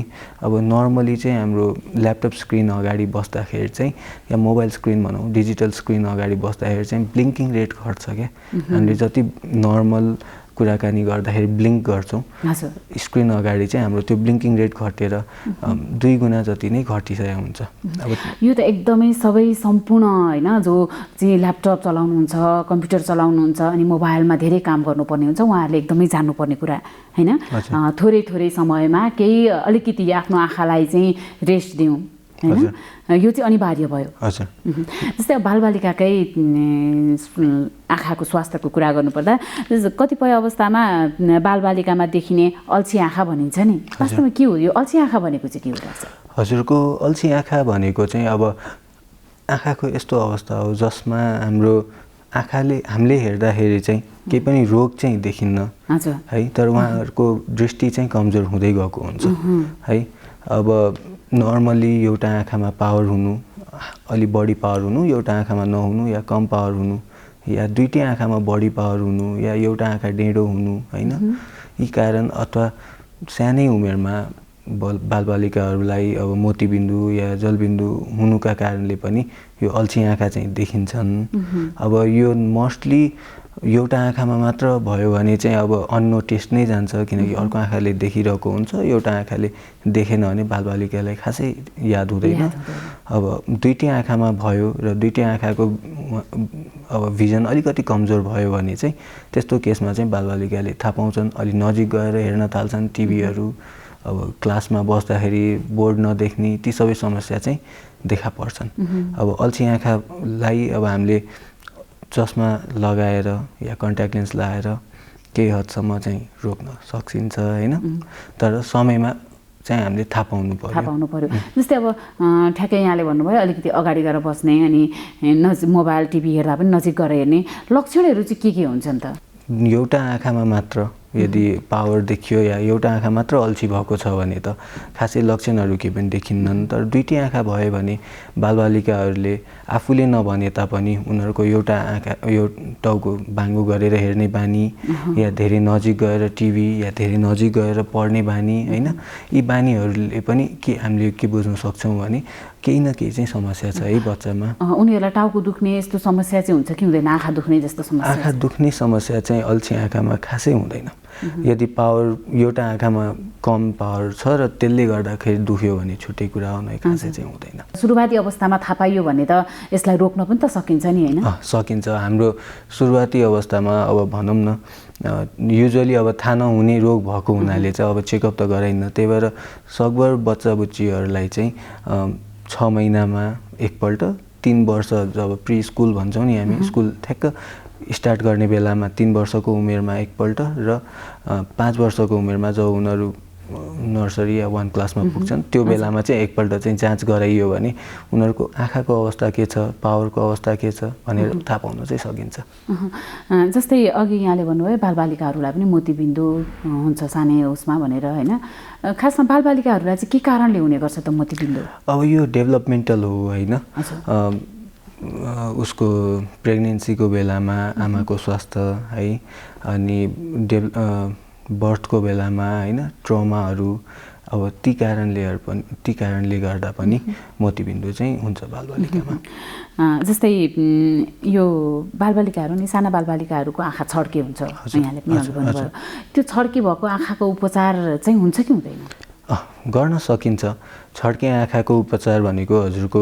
[SPEAKER 9] अब नर्मली चाहिँ हाम्रो ल्यापटप स्क्रिन अगाडि बस्दाखेरि चाहिँ या मोबाइल स्क्रिन भनौँ, डिजिटल स्क्रिन अगाडि बस्दाखेरि चाहिँ ब्लिङ्किङ रेट घट्छ क्या। हामीले जति नर्मल कुराकानी गर्दाखेरि ब्लिङ्क गर्छौँ, स्क्रिन अगाडि चाहिँ हाम्रो त्यो ब्लिङ्किङ रेट घटेर 2 गुणा जति नै घटिसकेको हुन्छ। अब
[SPEAKER 10] यो त एकदमै सबै सम्पूर्ण होइन, जो चाहिँ ल्यापटप चलाउनुहुन्छ, कम्प्युटर चलाउनुहुन्छ अनि मोबाइलमा धेरै काम गर्नुपर्ने हुन्छ, उहाँहरूले एकदमै जान्नुपर्ने कुरा होइन। थोरै समयमा केही अलिकति आफ्नो आँखालाई चाहिँ रेस्ट दिउँ होइन, यो चाहिँ अनिवार्य भयो।
[SPEAKER 9] हजुर।
[SPEAKER 10] जस्तै अब बालबालिकाकै आँखाको स्वास्थ्यको कुरा गर्नुपर्दा कतिपय अवस्थामा बालबालिकामा देखिने अल्छी आँखा भनिन्छ नि, वास्तवमा के हो यो अल्छी आँखा भनेको चाहिँ के हो लाग्छ?
[SPEAKER 9] हजुरको अल्छी आँखा भनेको चाहिँ अब आँखाको यस्तो अवस्था हो जसमा हाम्रो आँखाले हामीले हेर्दाखेरि चाहिँ केही पनि रोग चाहिँ देखिन्न है, तर उहाँहरूको दृष्टि चाहिँ कमजोर हुँदै गएको हुन्छ है। अब नर्मली एउटा आँखामा पावर हुनु, अलि बढी पावर हुनु, एउटा आँखामा नहुनु या कम पावर हुनु, या दुईटै आँखामा बढी पावर हुनु, या एउटा आँखा डेढो हुनु होइन, यी कारण अथवा सानै उमेरमा बालबालिकाहरूलाई अब मोतीबिन्दु या जलबिन्दु हुनुका कारणले पनि यो अल्छी आँखा चाहिँ देखिन्छन्। अब यो मोस्टली एउटा आँखामा मात्र भयो भने चाहिँ अब अननोटिस्ड नै जान्छ, किनकि अर्को आँखाले देखिरहेको हुन्छ, एउटा आँखाले देखेन भने बालबालिकालाई खासै याद हुँदैन। अब दुईटै आँखामा भयो र दुईटै आँखाको अब भिजन अलिकति कमजोर भयो भने चाहिँ त्यस्तो केसमा चाहिँ बालबालिकाले थाहा पाउँछन्, अलि नजिक गएर हेर्न थाल्छन् टिभीहरू, अब क्लासमा बस्दाखेरि बोर्ड नदेख्ने, ती सबै समस्या चाहिँ देखा पर्छन्। अब अल्छी आँखालाई अब हामीले चस्मा लगाएर या कन्ट्याक्ट लेन्स लगाएर केही हदसम्म चाहिँ रोक्न सकिन्छ होइन, तर समयमा चाहिँ हामीले थाहा पाउनु पर्यो।
[SPEAKER 10] जस्तै अब ठ्याक्कै यहाँले भन्नुभयो अलिकति अगाडि गएर बस्ने अनि मोबाइल टिभी हेर्दा पनि नजिक गएर हेर्ने लक्षणहरू चाहिँ के हुन्छन् त?
[SPEAKER 9] एउटा आँखामा मात्र यदि पावर देखियो या एउटा आँखा मात्र अल्छी भएको छ भने त खासै लक्षणहरू केही पनि देखिन्नन्। तर दुईटै आँखा भयो भने बालबालिकाहरूले आफूले नभने तापनि उनीहरूको एउटा आँखा यो टाउको बाङ्गो गरेर हेर्ने बानी या धेरै नजिक गएर टिभी या धेरै नजिक गएर पढ्ने बानी होइन, यी बानीहरूले पनि के हामीले के बुझ्न सक्छौँ भने केही न केही चाहिँ समस्या छ है बच्चामा।
[SPEAKER 10] उनीहरूलाई टाउको दुख्ने यस्तो समस्या चाहिँ हुन्छ कि हुँदैन? आँखा दुख्ने जस्तो समस्या?
[SPEAKER 9] आँखा दुख्ने समस्या चाहिँ अल्छी आँखामा खासै हुँदैन। यदि पावर एउटा आँखामा कम पावर छ र त्यसले गर्दाखेरि दुख्यो भने छुट्टै कुरा हो, नै खासै चाहिँ हुँदैन।
[SPEAKER 10] सुरुवाती अवस्थामा थाहा पाइयो भने त यसलाई रोक्न पनि त सकिन्छ नि होइन?
[SPEAKER 9] सकिन्छ। हाम्रो सुरुवाती अवस्थामा अब भनौँ न युजुअली अब थाहा नहुने रोग भएको हुनाले चाहिँ अब चेकअप त गराइन्न, त्यही भएर सकभर बच्चा बुच्चीहरूलाई चाहिँ 6 महिनामा एकपल्ट, 3 वर्ष जब प्री स्कुल भन्छौँ नि हामी, स्कुल ठ्याक्क स्टार्ट गर्ने बेलामा 3 वर्षको उमेरमा एकपल्ट र 5 वर्षको उमेरमा जब उनीहरू नर्सरी या 1 क्लासमा पुग्छन् त्यो बेलामा चाहिँ एकपल्ट चाहिँ जाँच गराइयो भने उनीहरूको आँखाको अवस्था के छ, पावरको अवस्था के छ भनेर थाहा पाउन चाहिँ सकिन्छ।
[SPEAKER 10] जस्तै अघि यहाँले भन्नुभयो बालबालिकाहरूलाई पनि मोतीबिन्दु हुन्छ सानै उसमा भनेर होइन, खासमा बालबालिकाहरूलाई चाहिँ के कारणले हुने गर्छ त मोतीबिन्दु?
[SPEAKER 9] अब यो डेभलपमेन्टल हो होइन, उसको प्रेग्नेन्सीको बेलामा आमाको स्वास्थ्य है, अनि बर्थको बेलामा होइन ट्रमाहरू, अब ती कारणले गर्दा पनि मोतीबिन्दु चाहिँ हुन्छ बालबालिकामा।
[SPEAKER 10] जस्तै यो बालबालिकाहरू नि साना बालबालिकाहरूको आँखा छड्के हुन्छ, यहाँले पनि भन्नुभयो, त्यो छड्के भएको आँखाको उपचार चाहिँ हुन्छ कि हुँदैन?
[SPEAKER 9] गर्न सकिन्छ। छड्के आँखाको उपचार भनेको हजुरको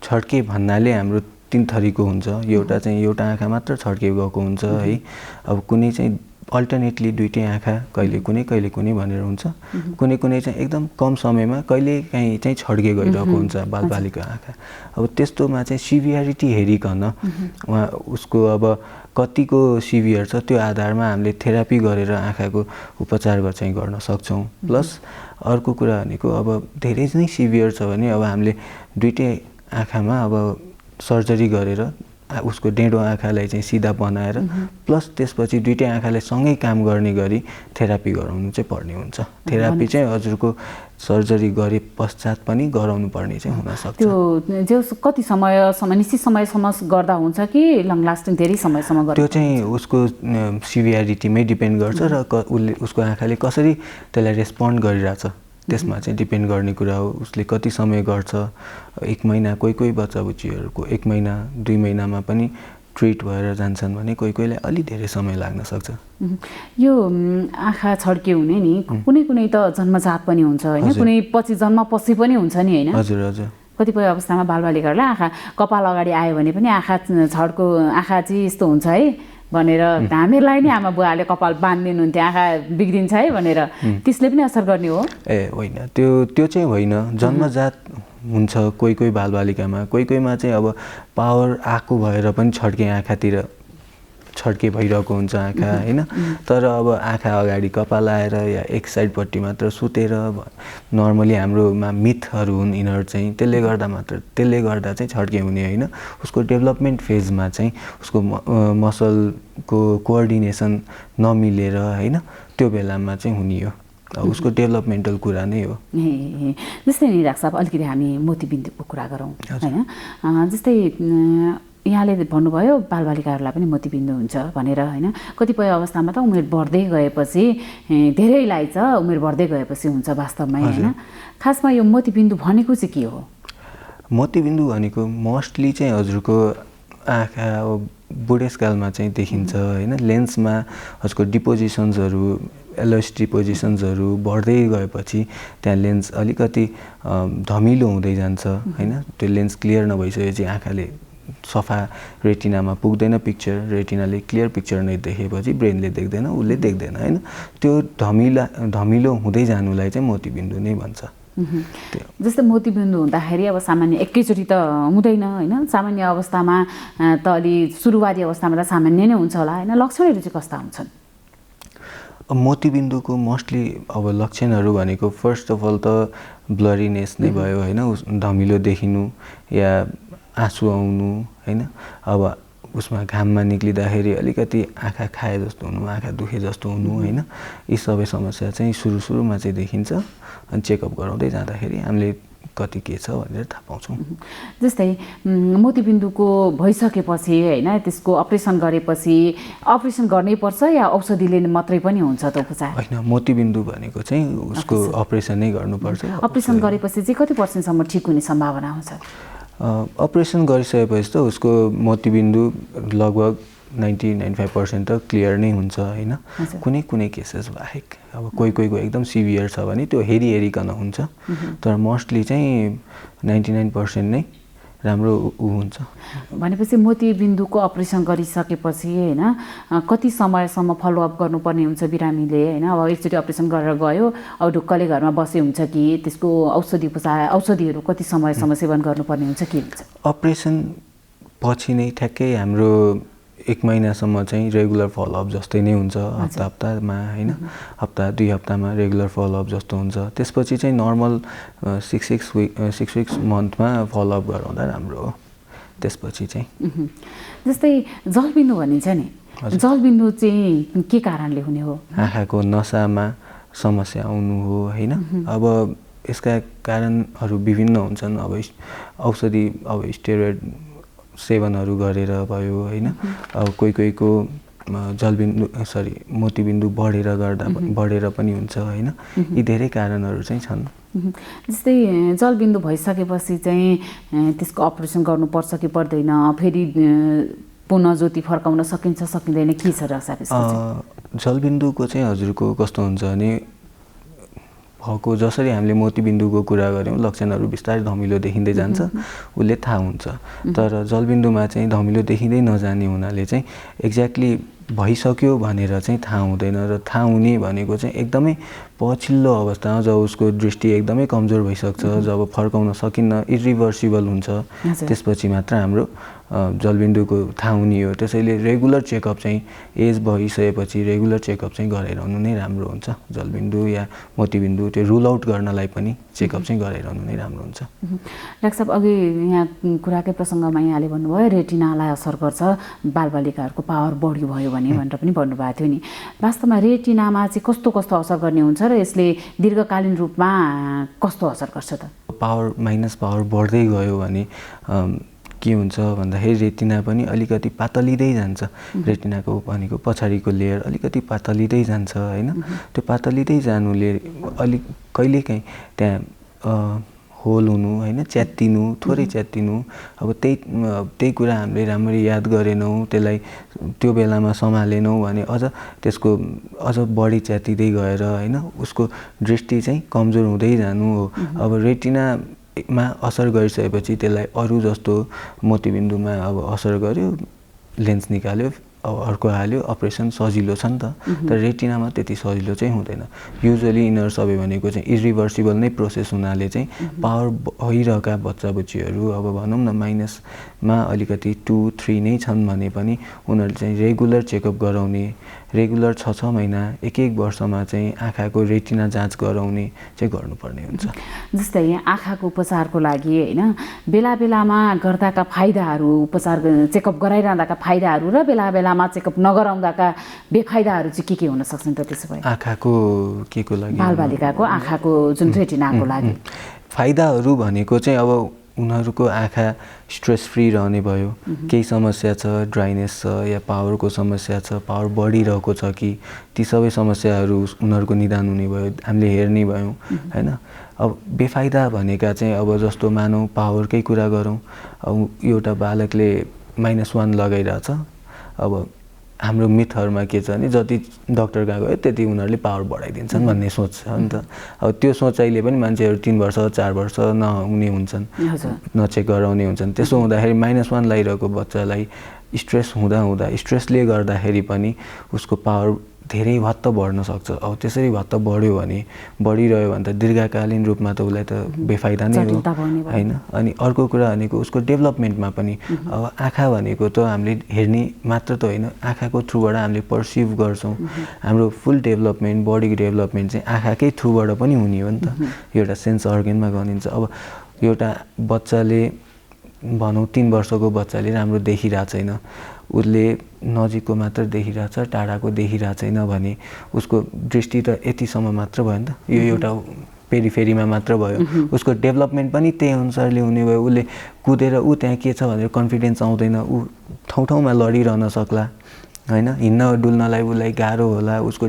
[SPEAKER 9] छड्के भन्नाले हाम्रो 3 थरीको हुन्छ। एउटा आँखा मात्र छड्के गएको हुन्छ है। अब कुनै चाहिँ अल्टरनेटली दुईटै आँखा कहिले कुनै भनेर हुन्छ। कुनै चाहिँ एकदम कम समयमा कहिले काहीँ चाहिँ छड्के गइरहेको हुन्छ बालबालिका आँखा। अब त्यस्तोमा चाहिँ सिभियरिटी हेरिकन उसको अब कतिको सिभियर छ त्यो आधारमा हामीले थेरापी गरेर आँखाको उपचार चाहिँ गर्न सक्छौँ। प्लस अर्को कुरा भनेको अब धेरै नै सिभियर छ भने अब हामीले दुईटै आँखामा अब सर्जरी गरेर उसको डेढो आँखालाई चाहिँ सिधा बनाएर प्लस त्यसपछि दुईटै आँखालाई सँगै काम गर्ने गरी थेरापी गराउनु चाहिँ पर्ने हुन्छ। थेरापी चाहिँ हजुरको सर्जरी गरे पश्चात पनि गराउनु पर्ने चाहिँ हुनसक्छ।
[SPEAKER 10] त्यो कति समयसम्म निश्चित समयसम्म गर्दा हुन्छ कि लङ लास्टिङ धेरै समयसम्म गर्दा?
[SPEAKER 9] त्यो चाहिँ उसको सिभियरिटीमै डिपेन्ड गर्छ र उसको आँखाले कसरी त्यसलाई रेस्पोन्ड गरिरहेछ त्यसमा चाहिँ डिपेन्ड गर्ने कुरा हो। उसले कति समय गर्छ, 1 महिना कोही बच्चा बुच्चीहरूको 1 महिना 2 महिनामा पनि ट्रिट भएर जान्छन् भने कोहीलाई अलि धेरै समय लाग्न सक्छ।
[SPEAKER 10] यो आँखा छड्के हुने नि कुनै त जन्मजात पनि हुन्छ होइन, कुनै पछि जन्मपछि पनि हुन्छ नि होइन?
[SPEAKER 9] हजुर।
[SPEAKER 10] कतिपय अवस्थामा बालबालिकाहरूलाई आँखा कपाल अगाडि आयो भने पनि आँखा चाहिँ यस्तो हुन्छ है भनेर हामीहरूलाई नि आमा बुवाले कपाल बाँधिदिनुहुन्थ्यो आँखा बिग्रिन्छ है भनेर, त्यसले पनि असर गर्ने हो?
[SPEAKER 9] होइन, त्यो चाहिँ होइन। जन्मजात हुन्छ कोही बालबालिकामा, कोहीमा चाहिँ अब पावर आएको भएर पनि छड्के भइरहेको हुन्छ आँखा होइन। तर अब आँखा अगाडि कपाल आएर या एक साइडपट्टि मात्र सुतेर नर्मली हाम्रोमा मिथहरू हुन् यिनीहरू चाहिँ त्यसले गर्दा चाहिँ छड्के हुने होइन। उसको डेभलपमेन्ट फेजमा चाहिँ उसको मसलको कोअर्डिनेसन नमिलेर होइन त्यो बेलामा चाहिँ हुने हो। उसको डेभलपमेन्टल कुरा नै हो।
[SPEAKER 10] जस्तै नि डाक्टर साहब अलिकति हामी मोतीबिन्दुको कुरा गरौँ होइन। जस्तै यहाँले भन्नुभयो बालबालिकाहरूलाई पनि मोतीबिन्दु हुन्छ भनेर होइन। कतिपय अवस्थामा त उमेर बढ्दै गएपछि धेरैलाई चाहिँ उमेर बढ्दै गएपछि हुन्छ वास्तवमै होइन। खासमा यो मोतीबिन्दु भनेको चाहिँ के हो?
[SPEAKER 9] मोतीबिन्दु भनेको मोस्टली चाहिँ हजुरको आँखा बुढेसकालमा चाहिँ देखिन्छ होइन। लेन्समा हजुरको डिपोजिसन्सहरू एलोस डिपोजिसन्सहरू बढ्दै गएपछि त्यहाँ लेन्स अलिकति धमिलो हुँदै जान्छ होइन। त्यो लेन्स क्लियर नभइसकेपछि आँखाले सफा रेटिनामा पुग्दैन पिक्चर, रेटिनाले क्लियर पिक्चर नै देखेपछि ब्रेनले देख्दैन, उसले देख्दैन होइन। त्यो धमिलो हुँदै जानुलाई चाहिँ मोतीबिन्दु नै भन्छ।
[SPEAKER 10] जस्तै मोतीबिन्दु हुँदाखेरि अब सामान्य एकैचोटि त हुँदैन होइन। सामान्य अवस्थामा त अलि सुरुवाती अवस्थामा त सामान्य नै हुन्छ होला होइन। लक्षणहरू चाहिँ कस्ता हुन्छन्?
[SPEAKER 9] मोतीबिन्दुको मोस्टली अब लक्षणहरू भनेको फर्स्ट अफ अल त ब्लरीनेस नै भयो होइन। धमिलो देखिनु या आँसु आउनु होइन। अब उसमा घाममा निक्लिँदाखेरि अलिकति आँखा खाए जस्तो हुनु, आँखा दुखे जस्तो हुनु होइन। यी सबै समस्या चाहिँ सुरुमा चाहिँ देखिन्छ। अनि चेकअप गराउँदै जाँदाखेरि हामीले कति के छ भनेर थाहा पाउँछौँ।
[SPEAKER 10] जस्तै मोतीबिन्दुको भइसकेपछि होइन त्यसको अपरेसन गरेपछि अपरेसन गर्नै पर्छ या औषधिले मात्रै पनि हुन्छ त उपचार?
[SPEAKER 9] होइन, मोतीबिन्दु भनेको चाहिँ उसको अपरेसन नै गर्नुपर्छ।
[SPEAKER 10] अपरेसन गरेपछि चाहिँ कति % ठिक हुने सम्भावना हुन्छ?
[SPEAKER 9] अपरेसन गरिसकेपछि त उसको मोतीबिन्दु लगभग 90-95% त क्लियर नै हुन्छ होइन। कुनै केसेस बाहेक अब कोहीको एकदम सिभियर छ भने त्यो हेरिकन हुन्छ। तर मोस्टली चाहिँ 99% नै राम्रो हुन्छ।
[SPEAKER 10] भनेपछि मोतीबिन्दुको अपरेसन गरिसकेपछि होइन कति समयसम्म फलोअप गर्नुपर्ने हुन्छ बिरामीले होइन? अब एकचोटि अपरेसन गरेर गयो अब ढुक्कले घरमा बसे हुन्छ कि त्यसको औषधिहरू कति समयसम्म सेवन गर्नुपर्ने हुन्छ के हुन्छ?
[SPEAKER 9] अपरेसन पछि नै ठ्याक्कै हाम्रो 1 महिनासम्म चाहिँ रेगुलर फलोअप जस्तै नै हुन्छ। हप्तामा होइन, हप्ता 2 हप्तामा रेगुलर फलोअप जस्तो हुन्छ। त्यसपछि चाहिँ नर्मल 6 विक्स मन्थमा फलोअप गराउँदा राम्रो हो। त्यसपछि चाहिँ
[SPEAKER 10] जस्तै जलबिन्दु भनिन्छ नि, जलबिन्दु चाहिँ के कारणले हुने हो?
[SPEAKER 9] आँखाको नसामा समस्या आउनु हो होइन। अब यसका कारणहरू विभिन्न हुन्छन्। अब औषधि अब स्टेरोइड सेवनहरू गरेर भयो होइन। अब कोहीको मोतीबिन्दु बढेर पनि हुन्छ होइन। यी धेरै कारणहरू चाहिँ छन्।
[SPEAKER 10] जस्तै जलबिन्दु भइसकेपछि चाहिँ त्यसको अपरेसन गर्नुपर्छ कि पर्दैन, फेरि पुनः ज्योति फर्काउन सकिन्छ सकिँदैन, के छ
[SPEAKER 9] जलबिन्दुको चाहिँ हजुरको कस्तो हुन्छ भने भएको जसरी हामीले मोतीबिन्दुको कुरा गऱ्यौँ लक्षणहरू बिस्तारै धमिलो देखिँदै जान्छ उसले थाहा हुन्छ। तर जलबिन्दुमा चाहिँ धमिलो देखिँदै नजाने हुनाले चाहिँ एक्ज्याक्टली भइसक्यो भनेर चाहिँ थाहा हुँदैन र थाहा हुने भनेको चाहिँ एकदमै पछिल्लो अवस्थामा जब उसको दृष्टि एकदमै कमजोर भइसक्छ, जब फर्काउन सकिन्न, इरिभर्सिबल हुन्छ, त्यसपछि मात्र हाम्रो जलबिन्दुको थाहा हुने हो। त्यसैले रेगुलर चेकअप चाहिँ एज भइसकेपछि रेगुलर चेकअप चाहिँ गराइरहनु नै राम्रो हुन्छ। जलबिन्दु या मोतीबिन्दु त्यो रुल आउट गर्नलाई पनि चेकअप चाहिँ गराइरहनु नै राम्रो हुन्छ।
[SPEAKER 10] डाक्टर साहब, अघि यहाँ कुराकै प्रसङ्गमा यहाँले भन्नुभयो रेटिनालाई असर गर्छ, बालबालिकाहरूको पावर बढी भयो भनेर पनि भन्नुभएको थियो नि। वास्तवमा रेटिनामा चाहिँ कस्तो कस्तो असर गर्ने हुन्छ र यसले दीर्घकालीन रूपमा कस्तो असर गर्छ त?
[SPEAKER 9] पावर बढ्दै गयो भने के हुन्छ भन्दाखेरि रेटिना पनि अलिकति पातलिँदै जान्छ। रेटिनाको भनेको पछाडिको लेयर अलिकति पातलिँदै जान्छ होइन। त्यो पातलिँदै जानुले कहिलेकाहीँ त्यहाँ होल हुनु होइन, च्यात्तिनु, थोरै च्यात्तिनु, अब त्यही कुरा हामीले राम्ररी याद गरेनौँ, त्यसलाई त्यो बेलामा सम्हालेनौँ भने त्यसको अझ बढी च्यात्तिँदै गएर होइन उसको दृष्टि चाहिँ कमजोर हुँदै जानु हो। अब रेटिनामा असर गरिसकेपछि त्यसलाई अरू जस्तो मोतीबिन्दुमा अब असर गर्यो, लेन्स निकाल्यो, अब अर्को हाल्यो, अपरेसन सजिलो छ नि त। तर रेटिनामा त्यति सजिलो चाहिँ हुँदैन। युजुअली यिनीहरू सबै भनेको चाहिँ इरिभर्सिबल नै प्रोसेस हुनाले चाहिँ पावर भइरहेका बच्चा बुच्चीहरू अब भनौँ न माइनसमा अलिकति 2-3 नै छन् भने पनि उनीहरूले चाहिँ रेगुलर चेकअप गराउने, रेगुलर 6-6 महिना 1-1 वर्षमा चाहिँ आँखाको रेटिना जाँच गराउने चाहिँ गर्नुपर्ने हुन्छ।
[SPEAKER 10] जस्तै आँखाको उपचारको लागि होइन बेला बेलामा गर्दाका फाइदाहरू, उपचार चेकअप गराइरहँदाका फाइदाहरू र बेला बेलामा चेकअप नगराउँदाका बेफाइदाहरू चाहिँ के हुन सक्छन् त? त्यसो भए
[SPEAKER 9] आँखाको के को लागि?
[SPEAKER 10] बालबालिकाको आँखाको जुन रेटिनाको लागि
[SPEAKER 9] फाइदाहरू भनेको चाहिँ अब उनीहरूको आँखा स्ट्रेस फ्री रहने भयो, केही समस्या छ, ड्राइनेस छ या पावरको समस्या छ, पावर बढिरहेको छ कि, ती सबै समस्याहरू उनीहरूको निदान हुने भयो, हामीले हेर्ने भयौँ होइन। अब बेफाइदा भनेका चाहिँ अब जस्तो मानौँ पावरकै कुरा गरौँ, अब एउटा बालकले -1 लगाइरहेछ, अब हाम्रो मिथहरूमा के छ भने जति डक्टर कहाँ गयो त्यति उनीहरूले पावर बढाइदिन्छन् भन्ने सोच छ नि त। अब त्यो सोचाइले पनि मान्छेहरू 3 वर्ष 4 वर्ष नहुने हुन्छन्, नचेक गराउने हुन्छन्। त्यसो हुँदाखेरि -1 लगाइरहेको बच्चालाई स्ट्रेसले गर्दाखेरि पनि उसको पावर धेरै भत्त बढ्न सक्छ। अब त्यसरी भत्त बढ्यो भने बढिरह्यो भने त दीर्घकालीन रूपमा त उसलाई त बेफाइदा नै हो होइन। अनि अर्को कुरा भनेको उसको डेभलपमेन्टमा पनि अब आँखा भनेको त हामीले हेर्ने मात्र त होइन, आँखाको थ्रुबाट हामीले पर्सिभ गर्छौँ। हाम्रो फुल डेभलपमेन्ट, बडीको डेभलपमेन्ट चाहिँ आँखाकै थ्रुबाट पनि हुने हो नि त, एउटा सेन्स अर्गनमा गनिन्छ। अब एउटा बच्चाले भनौँ 3 वर्षको बच्चाले राम्रो देखिरहेको छैन, उसले नजिकको मात्र देखिरहेछ, टाढाको देखिरहेको छैन भने उसको दृष्टि त यतिसम्म मात्र भयो नि त, यो एउटा पेरिफेरीमा मात्र भयो। उसको डेभलपमेन्ट पनि त्यही अनुसारले हुने भयो। उसले कुदेर त्यहाँ के छ भनेर कन्फिडेन्स आउँदैन, ऊ ठाउँमा लडिरहन सक्ला होइन, हिँड्न डुल्नलाई उसलाई गाह्रो होला, उसको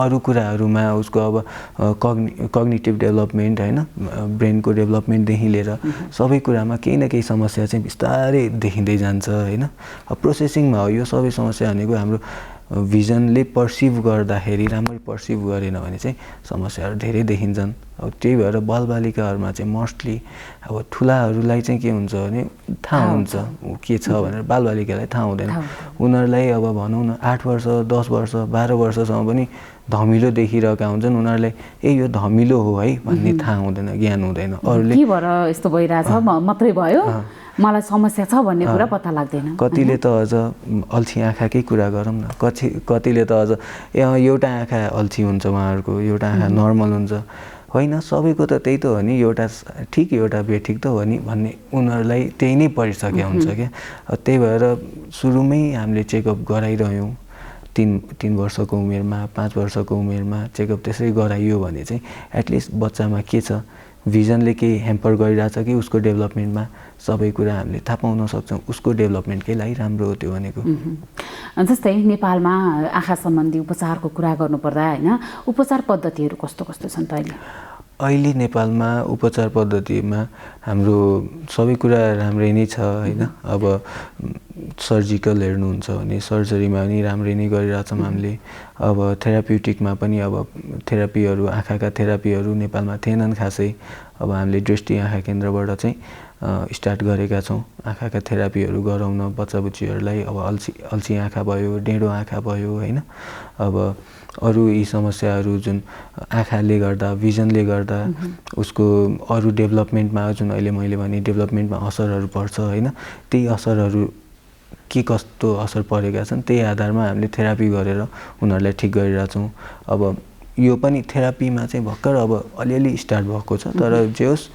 [SPEAKER 9] अरू कुराहरूमा उसको अब कग्निटिभ डेभलपमेन्ट होइन, ब्रेनको डेभलपमेन्टदेखि लिएर सबै कुरामा केही न केही समस्या चाहिँ बिस्तारै देखिँदै जान्छ होइन। अब प्रोसेसिङमा हो यो सबै समस्या भनेको हाम्रो भिजनले पर्सिभ गर्दाखेरि राम्ररी पर्सिभ गरेन भने चाहिँ समस्याहरू धेरै देखिन्छन्। अब त्यही भएर बालबालिकाहरूमा चाहिँ मोस्टली अब ठुलाहरूलाई चाहिँ के हुन्छ भने थाहा हुन्छ के छ भनेर, बालबालिकालाई थाहा हुँदैन। उनीहरूलाई अब भनौँ न 8 वर्ष 10 वर्ष 12 वर्षसम्म पनि धमिलो देखिरहेका हुन्छन्, उनीहरूलाई यो धमिलो हो है भन्ने थाहा हुँदैन, ज्ञान हुँदैन। अरूले
[SPEAKER 10] के भएर यस्तो भइरहेछ मात्रै भयो, मलाई समस्या छ भन्ने कुरा पत्ता लाग्दैन।
[SPEAKER 9] कतिले त अझ अल्छी आँखाकै कुरा गरौँ न, कतिले त अझ एउटा आँखा अल्छी हुन्छ उहाँहरूको, एउटा आँखा नर्मल हुन्छ, होइन सबैको त त्यही त हो नि, एउटा ठिक एउटा बेठिक त हो नि भन्ने उनीहरूलाई त्यही नै परिसकेको हुन्छ क्या। त्यही भएर सुरुमै हामीले चेकअप गराइरह्यौँ, 3 वर्षको उमेरमा 5 वर्षको उमेरमा चेकअप त्यसरी गराइयो भने चाहिँ एटलिस्ट बच्चामा के छ भिजनले केही ह्याम्पर गरिरहेछ कि उसको डेभलपमेन्टमा सबै कुरा हामीले थाहा पाउन सक्छौँ। उसको डेभलपमेन्टकै लागि राम्रो हो त्यो भनेको।
[SPEAKER 10] जस्तै नेपालमा आँखा सम्बन्धी उपचारको कुरा गर्नुपर्दा होइन उपचार पद्धतिहरू कस्तो कस्तो छन् त अहिले?
[SPEAKER 9] अहिले नेपालमा उपचार पद्धतिमा हाम्रो सबै कुरा राम्रै नै छ होइन। अब सर्जिकल हेर्नुहुन्छ भने सर्जरीमा पनि राम्रै नै गरिरहेछौँ हामीले। अब थेराप्युटिकमा पनि अब थेरापीहरू आँखाका थेरापीहरू नेपालमा थिएनन् खासै। अब हामीले दृष्टि आँखा केन्द्रबाट चाहिँ स्टार्ट गरेका छौँ आँखाका थेरापीहरू गराउन बच्चाबुच्चीहरूलाई। अब अल्छी आँखा भयो, डेढो आँखा भयो होइन। अब अरू यी समस्याहरू जुन आँखाले गर्दा भिजनले गर्दा उसको अरू डेभलपमेन्टमा जुन अहिले मैले भने डेभलपमेन्टमा असरहरू पर्छ होइन, त्यही असरहरू के कस्तो असर परेका छन् त्यही आधारमा हामीले थेरापी गरेर उनीहरूलाई ठिक गरिरहेछौँ। अब यो पनि थेरापीमा चाहिँ भर्खर अब अलिअलि स्टार्ट भएको छ, तर जे होस्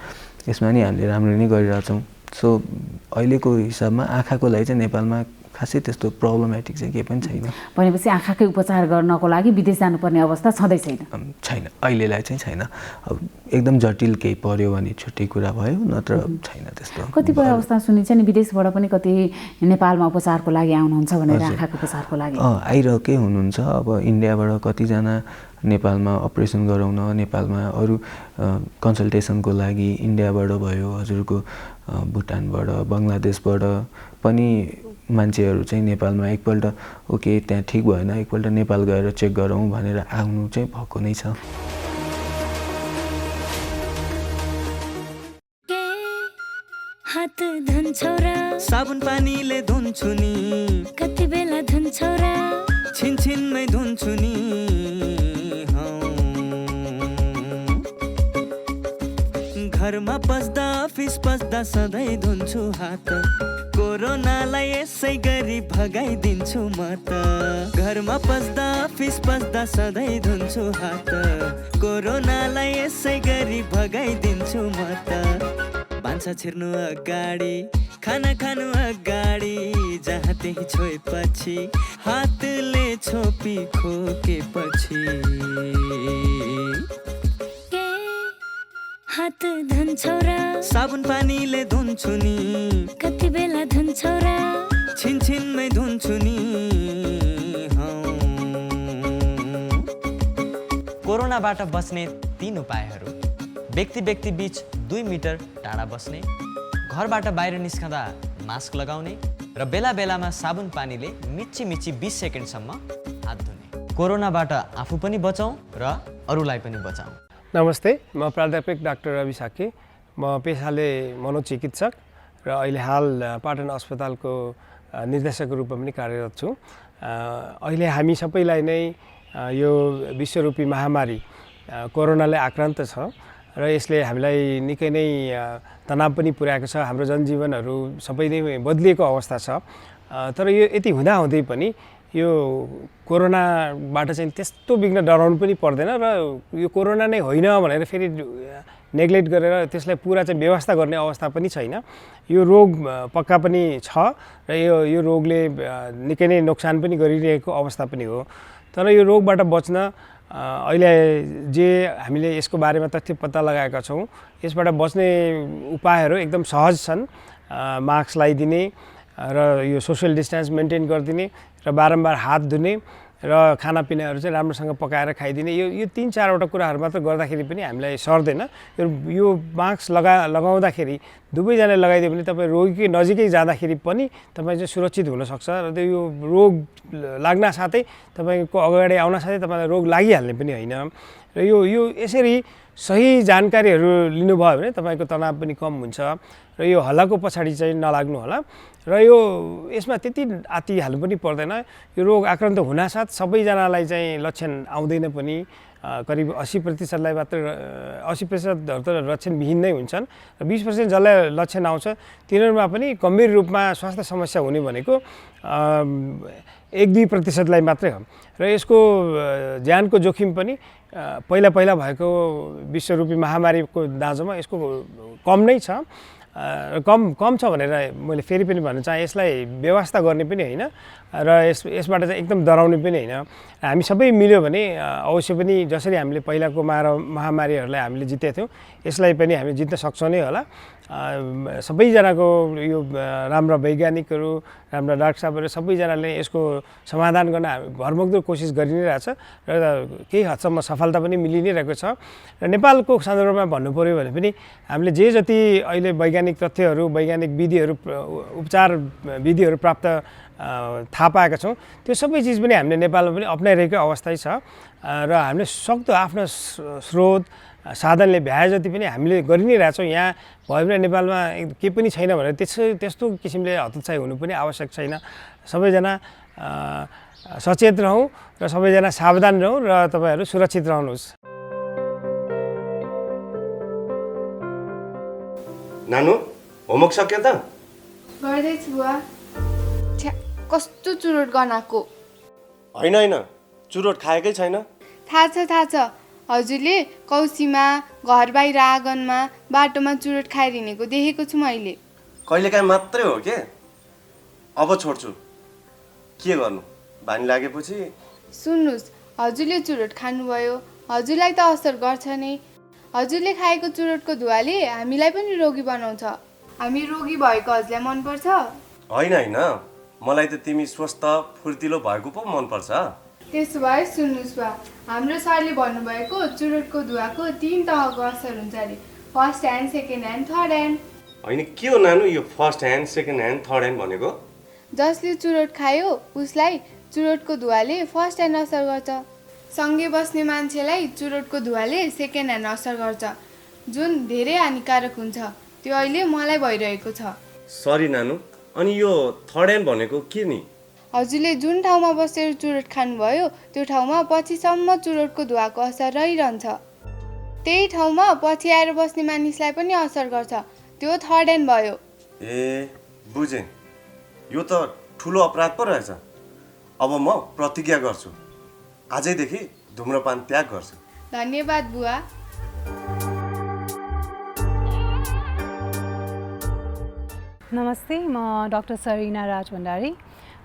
[SPEAKER 9] यसमा नि हामीले राम्रो नै गरिरहेछौँ। सो अहिलेको हिसाबमा आँखाको लागि चाहिँ नेपालमा खासै त्यस्तो प्रब्लमेटिक चाहिँ केही पनि छैन।
[SPEAKER 10] भनेपछि आँखाकै उपचार गर्नको लागि विदेश जानुपर्ने अवस्था छँदै छैन?
[SPEAKER 9] छैन, अहिलेलाई चाहिँ छैन। अब एकदम जटिल केही पर्यो भने छुट्टै कुरा भयो, नत्र छैन त्यस्तो।
[SPEAKER 10] कतिपय अवस्था सुनिन्छ नि विदेशबाट पनि कति नेपालमा उपचारको लागि आउनुहुन्छ भनेर आँखाको उपचारको लागि?
[SPEAKER 9] आइरहेकै हुनुहुन्छ। अब इन्डियाबाट कतिजना नेपालमा अपरेसन गराउन, नेपालमा अरू कन्सल्टेसनको लागि इन्डियाबाट भयो, हजुरको भुटानबाट, बङ्गलादेशबाट पनि मान्छेहरू चाहिँ नेपालमा एकपल्ट ओके त्यहाँ ठिक भएन एकपल्ट नेपाल गएर चेक गरौँ भनेर आउनु चाहिँ भएको नै छ।
[SPEAKER 11] हात धुन्छौ र साबुन पानीले धुन्छु नि, कति बेला धुन्छौ र छिनछिनमै धुन्छु नि। घरमा पस्दा अफिस पस्दा सधैँ धुन्छु हात, कोरोनालाई यसै गरी भगाइदिन्छु म त। घरमा पस्दा अफिस पस्दा सधैँ धुन्छु हात, कोरोनालाई यसै गरी भगाइदिन्छु म त। भान्सा छिर्नु अगाडि, खाना खानु अगाडि, जहाँ त्यही छोएपछि हातले छोपी खोकेपछि। हात धुन्छौ र साबुन पानीले धुन्छु नि, कति बेला धुन्छौ र छिनछिनमै धुन्छु नि।
[SPEAKER 12] कोरोनाबाट बच्ने 3 उपायहरू: व्यक्ति व्यक्ति बीच 2 मिटर टाढा बस्ने, घरबाट बाहिर निस्कँदा मास्क लगाउने र बेला बेलामा साबुन पानीले मिच्ची 20 सेकेन्डसम्म हात धुने। कोरोनाबाट आफू पनि बचाउँ र अरूलाई पनि बचाउँ।
[SPEAKER 13] नमस्ते, म प्राध्यापक डाक्टर रवि साके। म पेसाले मनोचिकित्सक र अहिले हाल पाटन अस्पतालको निर्देशकको रूपमा पनि कार्यरत छु। अहिले हामी सबैलाई नै यो विश्वरूपी महामारी कोरोनाले आक्रान्त छ र यसले हामीलाई निकै नै तनाव पनि पुर्याएको छ। हाम्रो जनजीवनहरू सबै नै बदलिएको अवस्था छ। तर यो यति हुँदाहुँदै पनि यो कोरोनाबाट चाहिँ त्यस्तो बिघ्न डराउनु पनि पर्दैन र यो कोरोना नै होइन भनेर फेरि नेग्लेक्ट गरेर त्यसलाई पुरा चाहिँ व्यवस्था गर्ने अवस्था पनि छैन। यो रोग पक्का पनि छ र यो रोगले निकै नै नोक्सान पनि गरिरहेको अवस्था पनि हो। तर यो रोगबाट बच्न अहिले जे हामीले यसको बारेमा तथ्य पत्ता लगाएका छौँ, यसबाट बच्ने उपायहरू एकदम सहज छन्। मास्क लगाइदिने र यो सोसियल डिस्टेन्स मेन्टेन गरिदिने र बारम्बार हात धुने र खानापिनाहरू चाहिँ राम्रोसँग पकाएर खाइदिने, यो 3-4वटा कुराहरू मात्र गर्दाखेरि पनि हामीलाई सर्दैन। यो मास्क लगाउँदाखेरि दुवैजनाले लगाइदियो भने तपाईँ रोगीकै नजिकै जाँदाखेरि पनि तपाईँ चाहिँ सुरक्षित हुनसक्छ र त्यो यो रोग लाग्न साथै तपाईँको अगाडि आउन साथै तपाईँलाई रोग लागिहाल्ने पनि होइन। र यो यसरी सही जानकारीहरू लिनुभयो भने तपाईँको तनाव पनि कम हुन्छ र यो हल्लाको पछाडि चाहिँ नलाग्नु होला। र यसमा त्यति आत्ति हाल्नु पनि पर्दैन। यो रोग आक्रान्त हुनासाथ सबैजनालाई चाहिँ लक्षण आउँदैन पनि। करिब 80%लाई मात्र 80%हरू त लक्षणविहीन नै हुन्छन् र 20% जसलाई लक्षण आउँछ तिनीहरूमा पनि गम्भीर रूपमा स्वास्थ्य समस्या हुने भनेको 1-2%लाई मात्रै हो। र यसको ज्यानको जोखिम पनि पहिला भएको विश्वरूपी महामारीको दाँजोमा यसको कम नै छ। कम छ भनेर मैले फेरि पनि भन्न चाहेँ। यसलाई व्यवस्था गर्ने पनि होइन र यसबाट चाहिँ एकदम डराउने पनि होइन। हामी सबै मिल्यो भने अवश्य पनि जसरी हामीले पहिलाको महामारीहरूलाई हामीले जितेका थियौँ यसलाई पनि हामी जित्न सक्छौँ नै होला। सबैजनाको यो राम्रा वैज्ञानिकहरू, राम्रा डाक्टर साहबहरू सबैजनाले यसको समाधान गर्न भरमग्दो कोसिस गरि नै रहेछ र केही हदसम्म सफलता पनि मिलि नै रहेको छ। र नेपालको सन्दर्भमा भन्नु पऱ्यो भने पनि हामीले जे जति अहिले वैज्ञानिक तथ्यहरू, वैज्ञानिक विधिहरू, उपचार विधिहरू प्राप्त थाहा पाएका छौँ त्यो सबै चिज पनि हामीले नेपालमा पनि अप्नाइरहेको अवस्था छ र हामीले सक्दो आफ्नो स्रोत साधनले भ्याए जति पनि हामीले गरि नै रहेछौँ। यहाँ भयो भने नेपालमा केही पनि छैन भनेर त्यस्तो किसिमले हतोत्साही हुनु पनि आवश्यक छैन। सबैजना सचेत रहौँ र सबैजना सावधान रहौँ र तपाईँहरू सुरक्षित रहनुहोस्।
[SPEAKER 14] नानु होमवर्क सक्यो त?
[SPEAKER 15] गर्दैछु बुवा। कस्तो चुरोट गनाएको।
[SPEAKER 14] होइन चुरोट खाएकै छैन?
[SPEAKER 15] थाहा छ हजुरले कौसीमा, घर बाहिर आँगनमा, बाटोमा चुरोट खाएर हिँडेको देखेको छु मैले।
[SPEAKER 14] कहिलेकाहीँ मात्रै हो के? अब छोड्छु, के गर्नु बानी लागेपछि।
[SPEAKER 15] सुन्नुहोस्, हजुरले चुरोट खानुभयो, हजुरलाई त असर गर्छ नै। हजुरले खाएको चुरोटको धुवाले हामीलाई पनि रोगी बनाउँछ। हामी रोगी भएको हजुरलाई मनपर्छ?
[SPEAKER 14] होइन मलाई त तिमी स्वस्थ फुर्तिलो भएको पो मनपर्छ।
[SPEAKER 15] त्यसो भए सुन्नुहोस् बा, हाम्रो सरले भन्नुभएको चुरोटको धुवाको 3 तहको असर हुन्छ अरे। First hand, second hand, third hand.
[SPEAKER 14] होइन के हो नानु यो first hand, second hand, third hand भनेको?
[SPEAKER 15] जसले चुरोट खायो उसलाई चुरोटको धुवाले फर्स्ट ह्यान्ड असर गर्छ। सँगै बस्ने मान्छेलाई चुरोटको धुवाले सेकेन्ड ह्यान्ड असर गर्छ, जुन धेरै हानिकारक हुन्छ। त्यो अहिले मलाई भइरहेको छ।
[SPEAKER 14] सरी नानु, अनि यो थर्ड ह्यान्ड भनेको के नि?
[SPEAKER 15] हजुरले जुन ठाउँमा बसेर चुरोट खानुभयो त्यो ठाउँमा पछिसम्म चुरोटको धुवाको असर रहिरहन्छ। त्यही ठाउँमा पछि आएर बस्ने मानिसलाई पनि असर गर्छ, त्यो थर्ड ह्यान्ड भयो।
[SPEAKER 14] ए बुझेँ, यो त ठुलो अपराध पो रहेछ। अब म प्रतिज्ञा गर्छु, आजैदेखि धुम्रपान त्याग गर्छु।
[SPEAKER 15] धन्यवाद बुवा।
[SPEAKER 16] नमस्ते, म डाक्टर सरिना राज भण्डारी।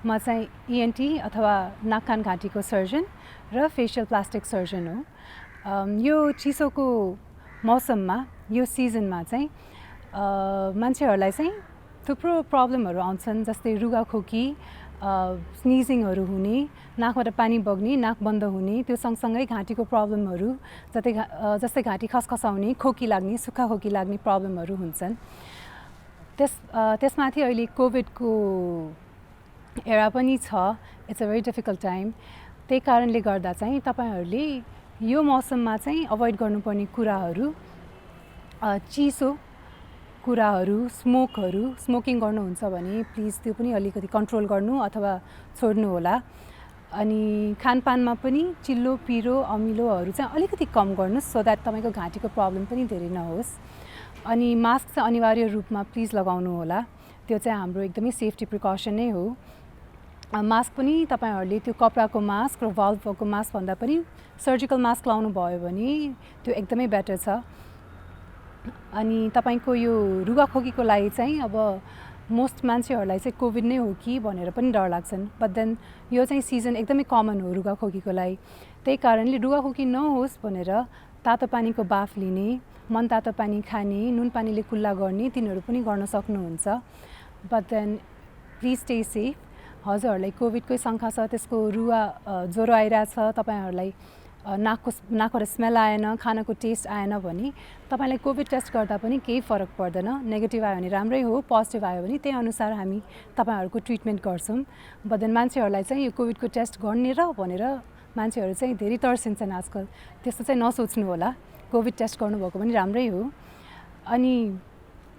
[SPEAKER 16] म चाहिँ ENT अथवा नाक कान घाँटीको सर्जन र फेसियल प्लास्टिक सर्जन हो। यो चिसोको मौसममा, यो सिजनमा चाहिँ मान्छेहरूलाई चाहिँ थुप्रो प्रब्लमहरू आउँछन्, जस्तै रुगाखोकी, स्निजिङहरू हुने, नाकबाट पानी बग्ने, नाक बन्द हुने, त्यो सँगसँगै घाँटीको प्रब्लमहरू जस्तै घाँटी खसखसाउने, खोकी लाग्ने, सुक्खा खोकी लाग्ने प्रब्लमहरू हुन्छन्। त्यसमाथि अहिले कोभिडको एरा पनि छ। It's a very difficult time. त्यही कारणले गर्दा चाहिँ तपाईँहरूले यो मौसममा चाहिँ अभोइड गर्नुपर्ने कुराहरू, चिसो कुराहरू, स्मोकिङ गर्नुहुन्छ भने प्लिज त्यो पनि अलिकति कन्ट्रोल गर्नु अथवा छोड्नु होला। अनि खानपानमा पनि चिल्लो, पिरो, अमिलोहरू चाहिँ अलिकति कम गर्नुहोस्, सो द्याट तपाईँको घाँटीको प्रब्लम पनि धेरै नहोस्। अनि मास्क चाहिँ अनिवार्य रूपमा प्लिज लगाउनु होला। त्यो चाहिँ हाम्रो एकदमै सेफ्टी प्रिकसन नै हो। मास्क पनि तपाईँहरूले त्यो कपडाको मास्क र भल्भको मास्क भन्दा पनि सर्जिकल मास्क लाउनु भयो भने त्यो एकदमै बेटर छ। अनि तपाईँको यो रुगाखोकीको लागि चाहिँ अब मोस्ट मान्छेहरूलाई चाहिँ कोभिड नै हो कि भनेर पनि डर लाग्छन्, बट देन यो चाहिँ सिजन एकदमै कमन हो रुगाखोकीको लागि। त्यही कारणले रुगाखोकी नहोस् भनेर तातो पानीको बाफ लिने, मन तातो पानी खाने, नुन पानीले कुल्ला गर्ने, तिनीहरू पनि गर्न सक्नुहुन्छ। But then please stay safe. हजुरहरूलाई कोभिडकै शङ्का छ, त्यसको ज्वरो आइरहेछ, तपाईँहरूलाई नाकबाट स्मेल आएन, खानाको टेस्ट आएन भने तपाईँलाई कोभिड टेस्ट गर्दा पनि केही फरक पर्दैन। नेगेटिभ आयो भने राम्रै हो, पोजिटिभ आयो भने त्यही अनुसार हामी तपाईँहरूको ट्रिटमेन्ट गर्छौँ। बट देन मान्छेहरूलाई चाहिँ यो कोभिडको टेस्ट गर्ने र भनेर मान्छेहरू चाहिँ धेरै तर्सिन्छन् आजकल, त्यस्तो चाहिँ नसोच्नु होला। कोभिड टेस्ट गर्नुभएको पनि राम्रै हो। अनि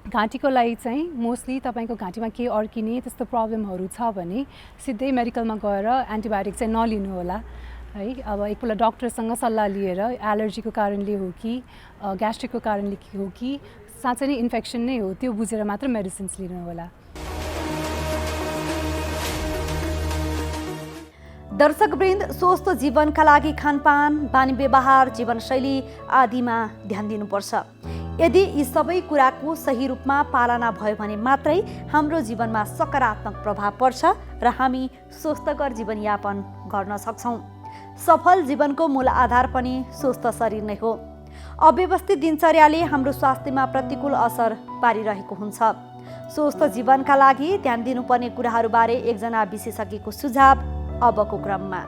[SPEAKER 16] घाँटीको लागि चाहिँ मोस्टली तपाईँको घाँटीमा केही अड्किने त्यस्तो प्रब्लमहरू छ भने सिधै मेडिकलमा गएर एन्टिबायोटिक चाहिँ नलिनु होला है। अब एकपल्ट डक्टरसँग सल्लाह लिएर एलर्जीको कारणले हो कि ग्यास्ट्रिकको कारणले हो कि साँच्चै नै इन्फेक्सन नै हो त्यो बुझेर मात्र मेडिसिन्स लिनु होला।
[SPEAKER 1] दर्शकवृन्द, स्वस्थ जीवनका लागि खानपान, बानी व्यवहार, जीवनशैली आदिमा ध्यान दिनुपर्छ। यदि यी सबै कुराको सही रूपमा पालना भयो भने मात्रै हाम्रो जीवनमा सकारात्मक प्रभाव पर्छ र हामी स्वस्थकर जीवनयापन गर्न सक्छौँ। सफल जीवनको मूल आधार पनि स्वस्थ शरीर नै हो। अव्यवस्थित दिनचर्याले हाम्रो स्वास्थ्यमा प्रतिकूल असर पारिरहेको हुन्छ। स्वस्थ जीवनका लागि ध्यान दिनुपर्ने कुराहरूबारे एकजना विशेषज्ञको सुझाव अबको क्रममा।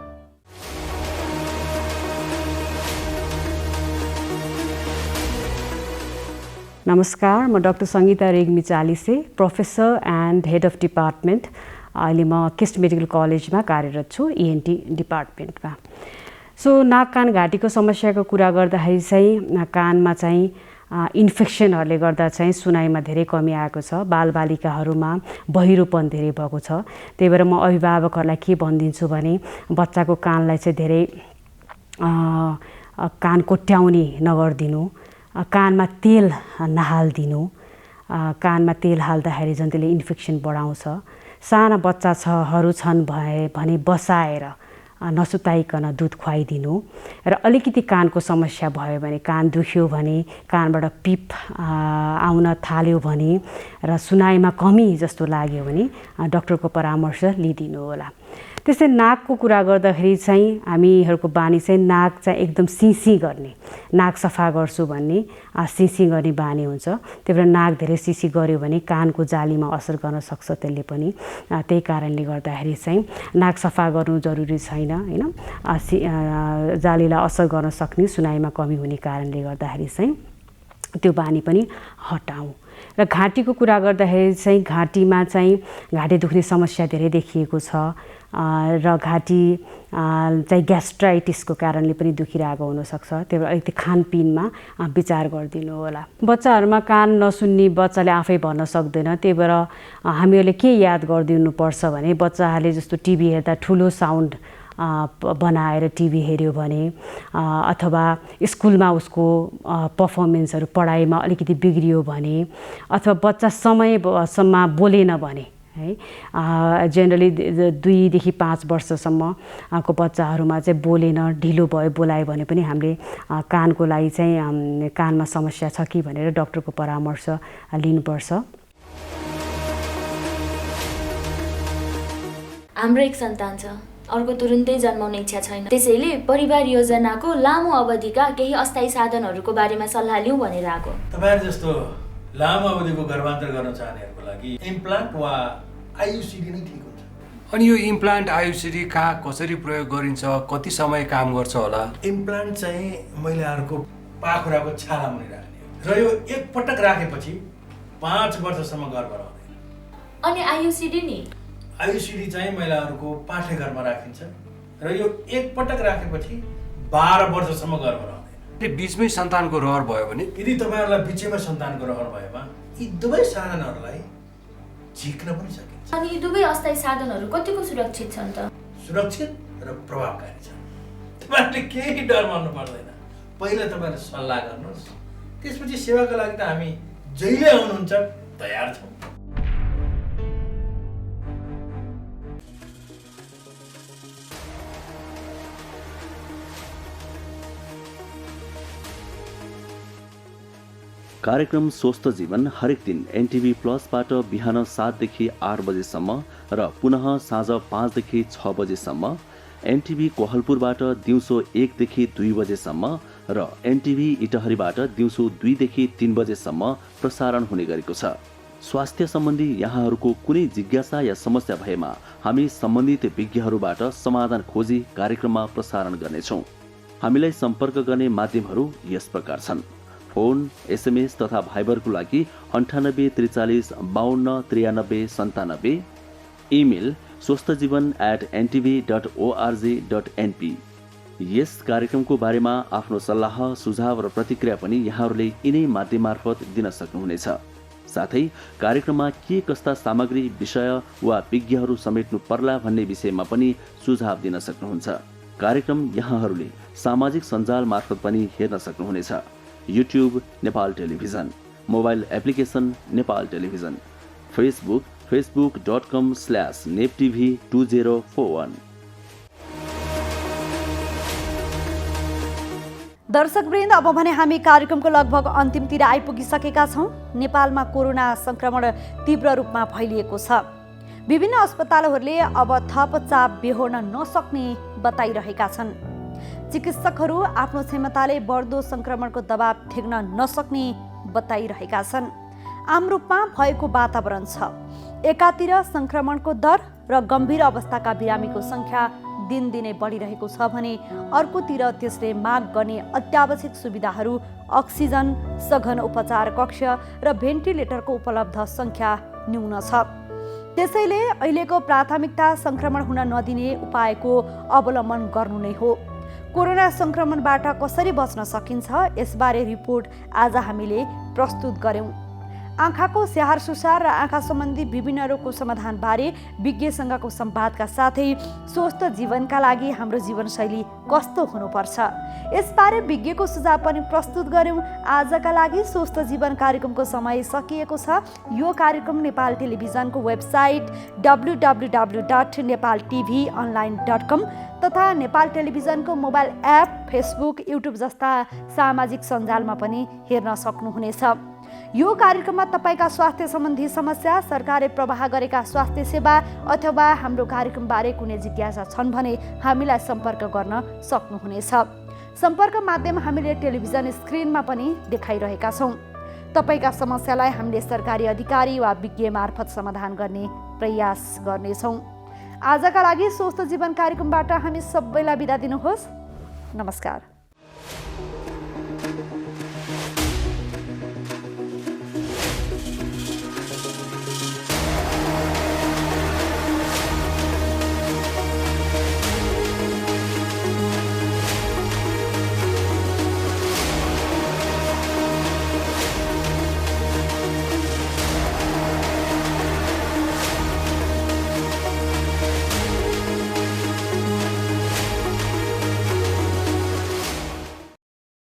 [SPEAKER 17] नमस्कार, म doctor Sangita Regmi Chalise, professor and head of department. अहिले म केस्ट मेडिकल कलेजमा कार्यरत छु, ENT डिपार्टमेन्टमा। सो नाक कान घाँटीको समस्याको कुरा गर्दाखेरि चाहिँ कानमा चाहिँ इन्फेक्सनहरूले गर्दा चाहिँ सुनाइमा धेरै कमी आएको छ। बालबालिकाहरूमा बहिरोपन धेरै भएको छ। त्यही भएर म अभिभावकहरूलाई के भनिदिन्छु भने बच्चाको कानलाई चाहिँ धेरै कान कोट्याउने नगरिदिनु, कानमा तेल नहालिदिनु। कानमा तेल हाल्दाखेरि झन् त्यसले इन्फेक्सन बढाउँछ। साना बच्चाहरू छन् भने बसाएर नसुताइकन दुध खुवाइदिनु। र अलिकति कानको समस्या भयो भने, कान दुख्यो भने, कानबाट पिप आउन थाल्यो भने र सुनाइमा कमी जस्तो लाग्यो भने डक्टरको परामर्श लिइदिनु होला। त्यस्तै नाकको कुरा गर्दाखेरि चाहिँ हामीहरूको बानी चाहिँ नाक चाहिँ एकदम सिसी गर्ने, नाक सफा गर्छु भन्ने सिसी गर्ने बानी हुन्छ। त्यही भएर नाक धेरै सिसी गऱ्यो भने कानको जालीमा असर गर्न सक्छ त्यसले पनि। त्यही कारणले गर्दाखेरि चाहिँ नाक सफा गर्नु जरुरी छैन हैन। जालीलाई असर गर्न सक्ने सुनाइमा कमी हुने कारणले गर्दाखेरि चाहिँ त्यो बानी पनि हटाउँ। र घाँटीको कुरा गर्दाखेरि चाहिँ घाँटीमा चाहिँ घाँटी दुख्ने समस्या धेरै देखिएको छ र घाँटी चाहिँ ग्यास्ट्राइटिसको कारणले पनि दुखिरहेको हुनसक्छ। त्यही भएर अलिकति खानपिनमा विचार गरिदिनु होला। बच्चाहरूमा कान नसुन्ने बच्चाले आफै भन्न सक्दैन। त्यही भएर हामीहरूले के याद गरिदिनुपर्छ भने बच्चाहरूले जस्तो टिभी हेर्दा ठुलो साउन्ड बनाएर टिभी हेऱ्यो भने अथवा स्कुलमा उसको पर्फर्मेन्सहरू पढाइमा अलिकति बिग्रियो भने अथवा बच्चा समयसम्म बोलेन भने है, जेनरली 2 देखि 5 वर्षसम्मको बच्चाहरूमा चाहिँ बोलेन, ढिलो भयो, बोलायो भने पनि हामीले कानको लागि चाहिँ कानमा समस्या छ कि भनेर डक्टरको परामर्श लिनुपर्छ।
[SPEAKER 18] हाम्रो एक सन्तान छ, अर्को तुरुन्तै जन्माउने इच्छा छैन। त्यसैले परिवार योजनाको लामो अवधिका केही अस्थायी साधनहरूको बारेमा सल्लाह लिउँ भनेर आएको।
[SPEAKER 19] तपाईहरु जस्तो लामो अवधिको गर्भान्तर गर्न चाहनेहरूको लागि इम्प्लान्ट वा IUCD नै ठिक हुन्छ।
[SPEAKER 20] अनि यो इम्प्लान्ट IUCD कहाँ कसरी प्रयोग गरिन्छ, कति समय काम गर्छ होला?
[SPEAKER 19] इम्प्लान्ट चाहिँ महिलाहरूको पाखुराको छाला मुनि राख्ने हो र यो एक पटक राखेपछि 5 वर्षसम्म गर्भ रहँदैन।
[SPEAKER 18] अनि IUCD नि?
[SPEAKER 19] IUCD चाहिँ महिलाहरूको पाठेघरमा राखिन्छ र यो एक पटक राखेपछि 12 वर्षसम्म गर्भ रहँदैन।
[SPEAKER 20] बीचमै सन्तानको रहर भयो भने,
[SPEAKER 19] यदि तपाईहरुलाई बीचैमा सन्तानको रहर भएमा यी दुवै साधनहरूलाई झिक्न पनि सकिन्छ।
[SPEAKER 18] अनि यी दुवै अस्थायी साधनहरू कतिको सुरक्षित छन् त?
[SPEAKER 19] सुरक्षित र प्रभावकारी छन्। तपाईहरुले केही डर मान्नु पर्दैन। पहिला तपाईहरु सल्लाह गर्नुहोस्, त्यसपछि सेवाको लागि त हामी जहिले आउनुहुन्छ तयार छौँ।
[SPEAKER 21] कार्यक्रम स्वस्थ जीवन हरेक दिन NTV प्लसबाट बिहान 7 देखि 8 बजेसम्म र पुनः साँझ 5 देखि 6 बजेसम्म, NTV कोहलपुरबाट दिउँसो 1 देखि 2 बजेसम्म र NTV इटहरीबाट दिउँसो 2 देखि 3 बजेसम्म प्रसारण हुने गरेको छ। स्वास्थ्य सम्बन्धी यहाँहरूको कुनै जिज्ञासा या समस्या भएमा हामी सम्बन्धित विज्ञहरूबाट समाधान खोजी कार्यक्रममा प्रसारण गर्नेछौँ। हामीलाई सम्पर्क गर्ने माध्यमहरू यस प्रकार छन्: फोन, SMS तथा भाइबरको लागि 98 43 52 93 97, इमेल swasthjivan@ntv.org.np। यस कार्यक्रमको बारेमा आफ्नो सल्लाह, सुझाव र प्रतिक्रिया पनि यहाँहरूले यिनै माध्यम मार्फत दिन सक्नुहुनेछ। साथै कार्यक्रममा के कस्ता सामग्री, विषय वा विज्ञहरू समेट्नु पर्ला भन्ने विषयमा पनि सुझाव दिन सक्नुहुन्छ। कार्यक्रम यहाँहरूले सामाजिक सञ्जाल मार्फत पनि हेर्न सक्नुहुनेछ। YouTube Nepal television, mobile application Nepal television, Facebook facebook.com/neptv2041।
[SPEAKER 1] द दर्शकवृन्द, अब भने हामी कार्यक्रमको लगभग अन्तिमतिर आइपुगिसकेका छौँ। नेपालमा कोरोना संक्रमण तीव्र रूपमा फैलिएको छ। विभिन्न अस्पतालहरूले अब थप चाप बेहोर्न नसक्ने बताइरहेका छन्। चिकित्सकहरू आफ्नो क्षमताले बढ्दो संक्रमणको दबाव ठेक्न नसक्ने बताइरहेका छन्। आम रूपमा भएको वातावरण छ। एकातिर संक्रमणको दर र गम्भीर अवस्थाका बिरामीको सङ्ख्या दिनदिनै बढिरहेको छ भने अर्कोतिर त्यसले माग गर्ने अत्यावश्यक सुविधाहरू, अक्सिजन, सघन उपचार कक्ष र भेन्टिलेटरको उपलब्ध सङ्ख्या न्यून छ। त्यसैले अहिलेको प्राथमिकता संक्रमण हुन नदिने उपायको अवलम्बन गर्नु नै हो। कोरोना संक्रमणबाट कसरी बच्न सकिन्छ यसबारे रिपोर्ट आज हामीले प्रस्तुत गर्यौं। आँखाको स्याहार सुसार र आँखा सम्बन्धी विभिन्न रोगको समाधानबारे विज्ञसँगको संवादका साथै स्वस्थ जीवनका लागि हाम्रो जीवनशैली कस्तो हुनुपर्छ यसबारे विज्ञको सुझाव पनि प्रस्तुत गर्यौं। आजका लागि स्वस्थ जीवन कार्यक्रमको समय सकिएको छ। यो कार्यक्रम नेपाल टेलिभिजनको वेबसाइट www.nepaltvonline.com तथा नेपाल टेलिभिजनको मोबाइल एप, फेसबुक, युट्युब जस्ता सामाजिक सञ्जालमा पनि हेर्न सक्नुहुनेछ। यो कार्यक्रममा तपाईका स्वास्थ्य सम्बन्धी समस्या, सरकारले प्रवाह गरेका स्वास्थ्य सेवा अथवा हाम्रो कार्यक्रमबारे कुनै जिज्ञासा छन् भने हामीलाई सम्पर्क गर्न सक्नुहुनेछ। सम्पर्क माध्यम हामीले टेलिभिजन स्क्रिनमा पनि देखाइरहेका छौँ। तपाईका समस्यालाई हामीले सरकारी अधिकारी वा विज्ञ मार्फत समाधान गर्ने प्रयास गर्नेछौँ। आजका लागि स्वस्थ जीवन कार्यक्रमबाट हामी सबैलाई बिदा दिनुहोस्। नमस्कार।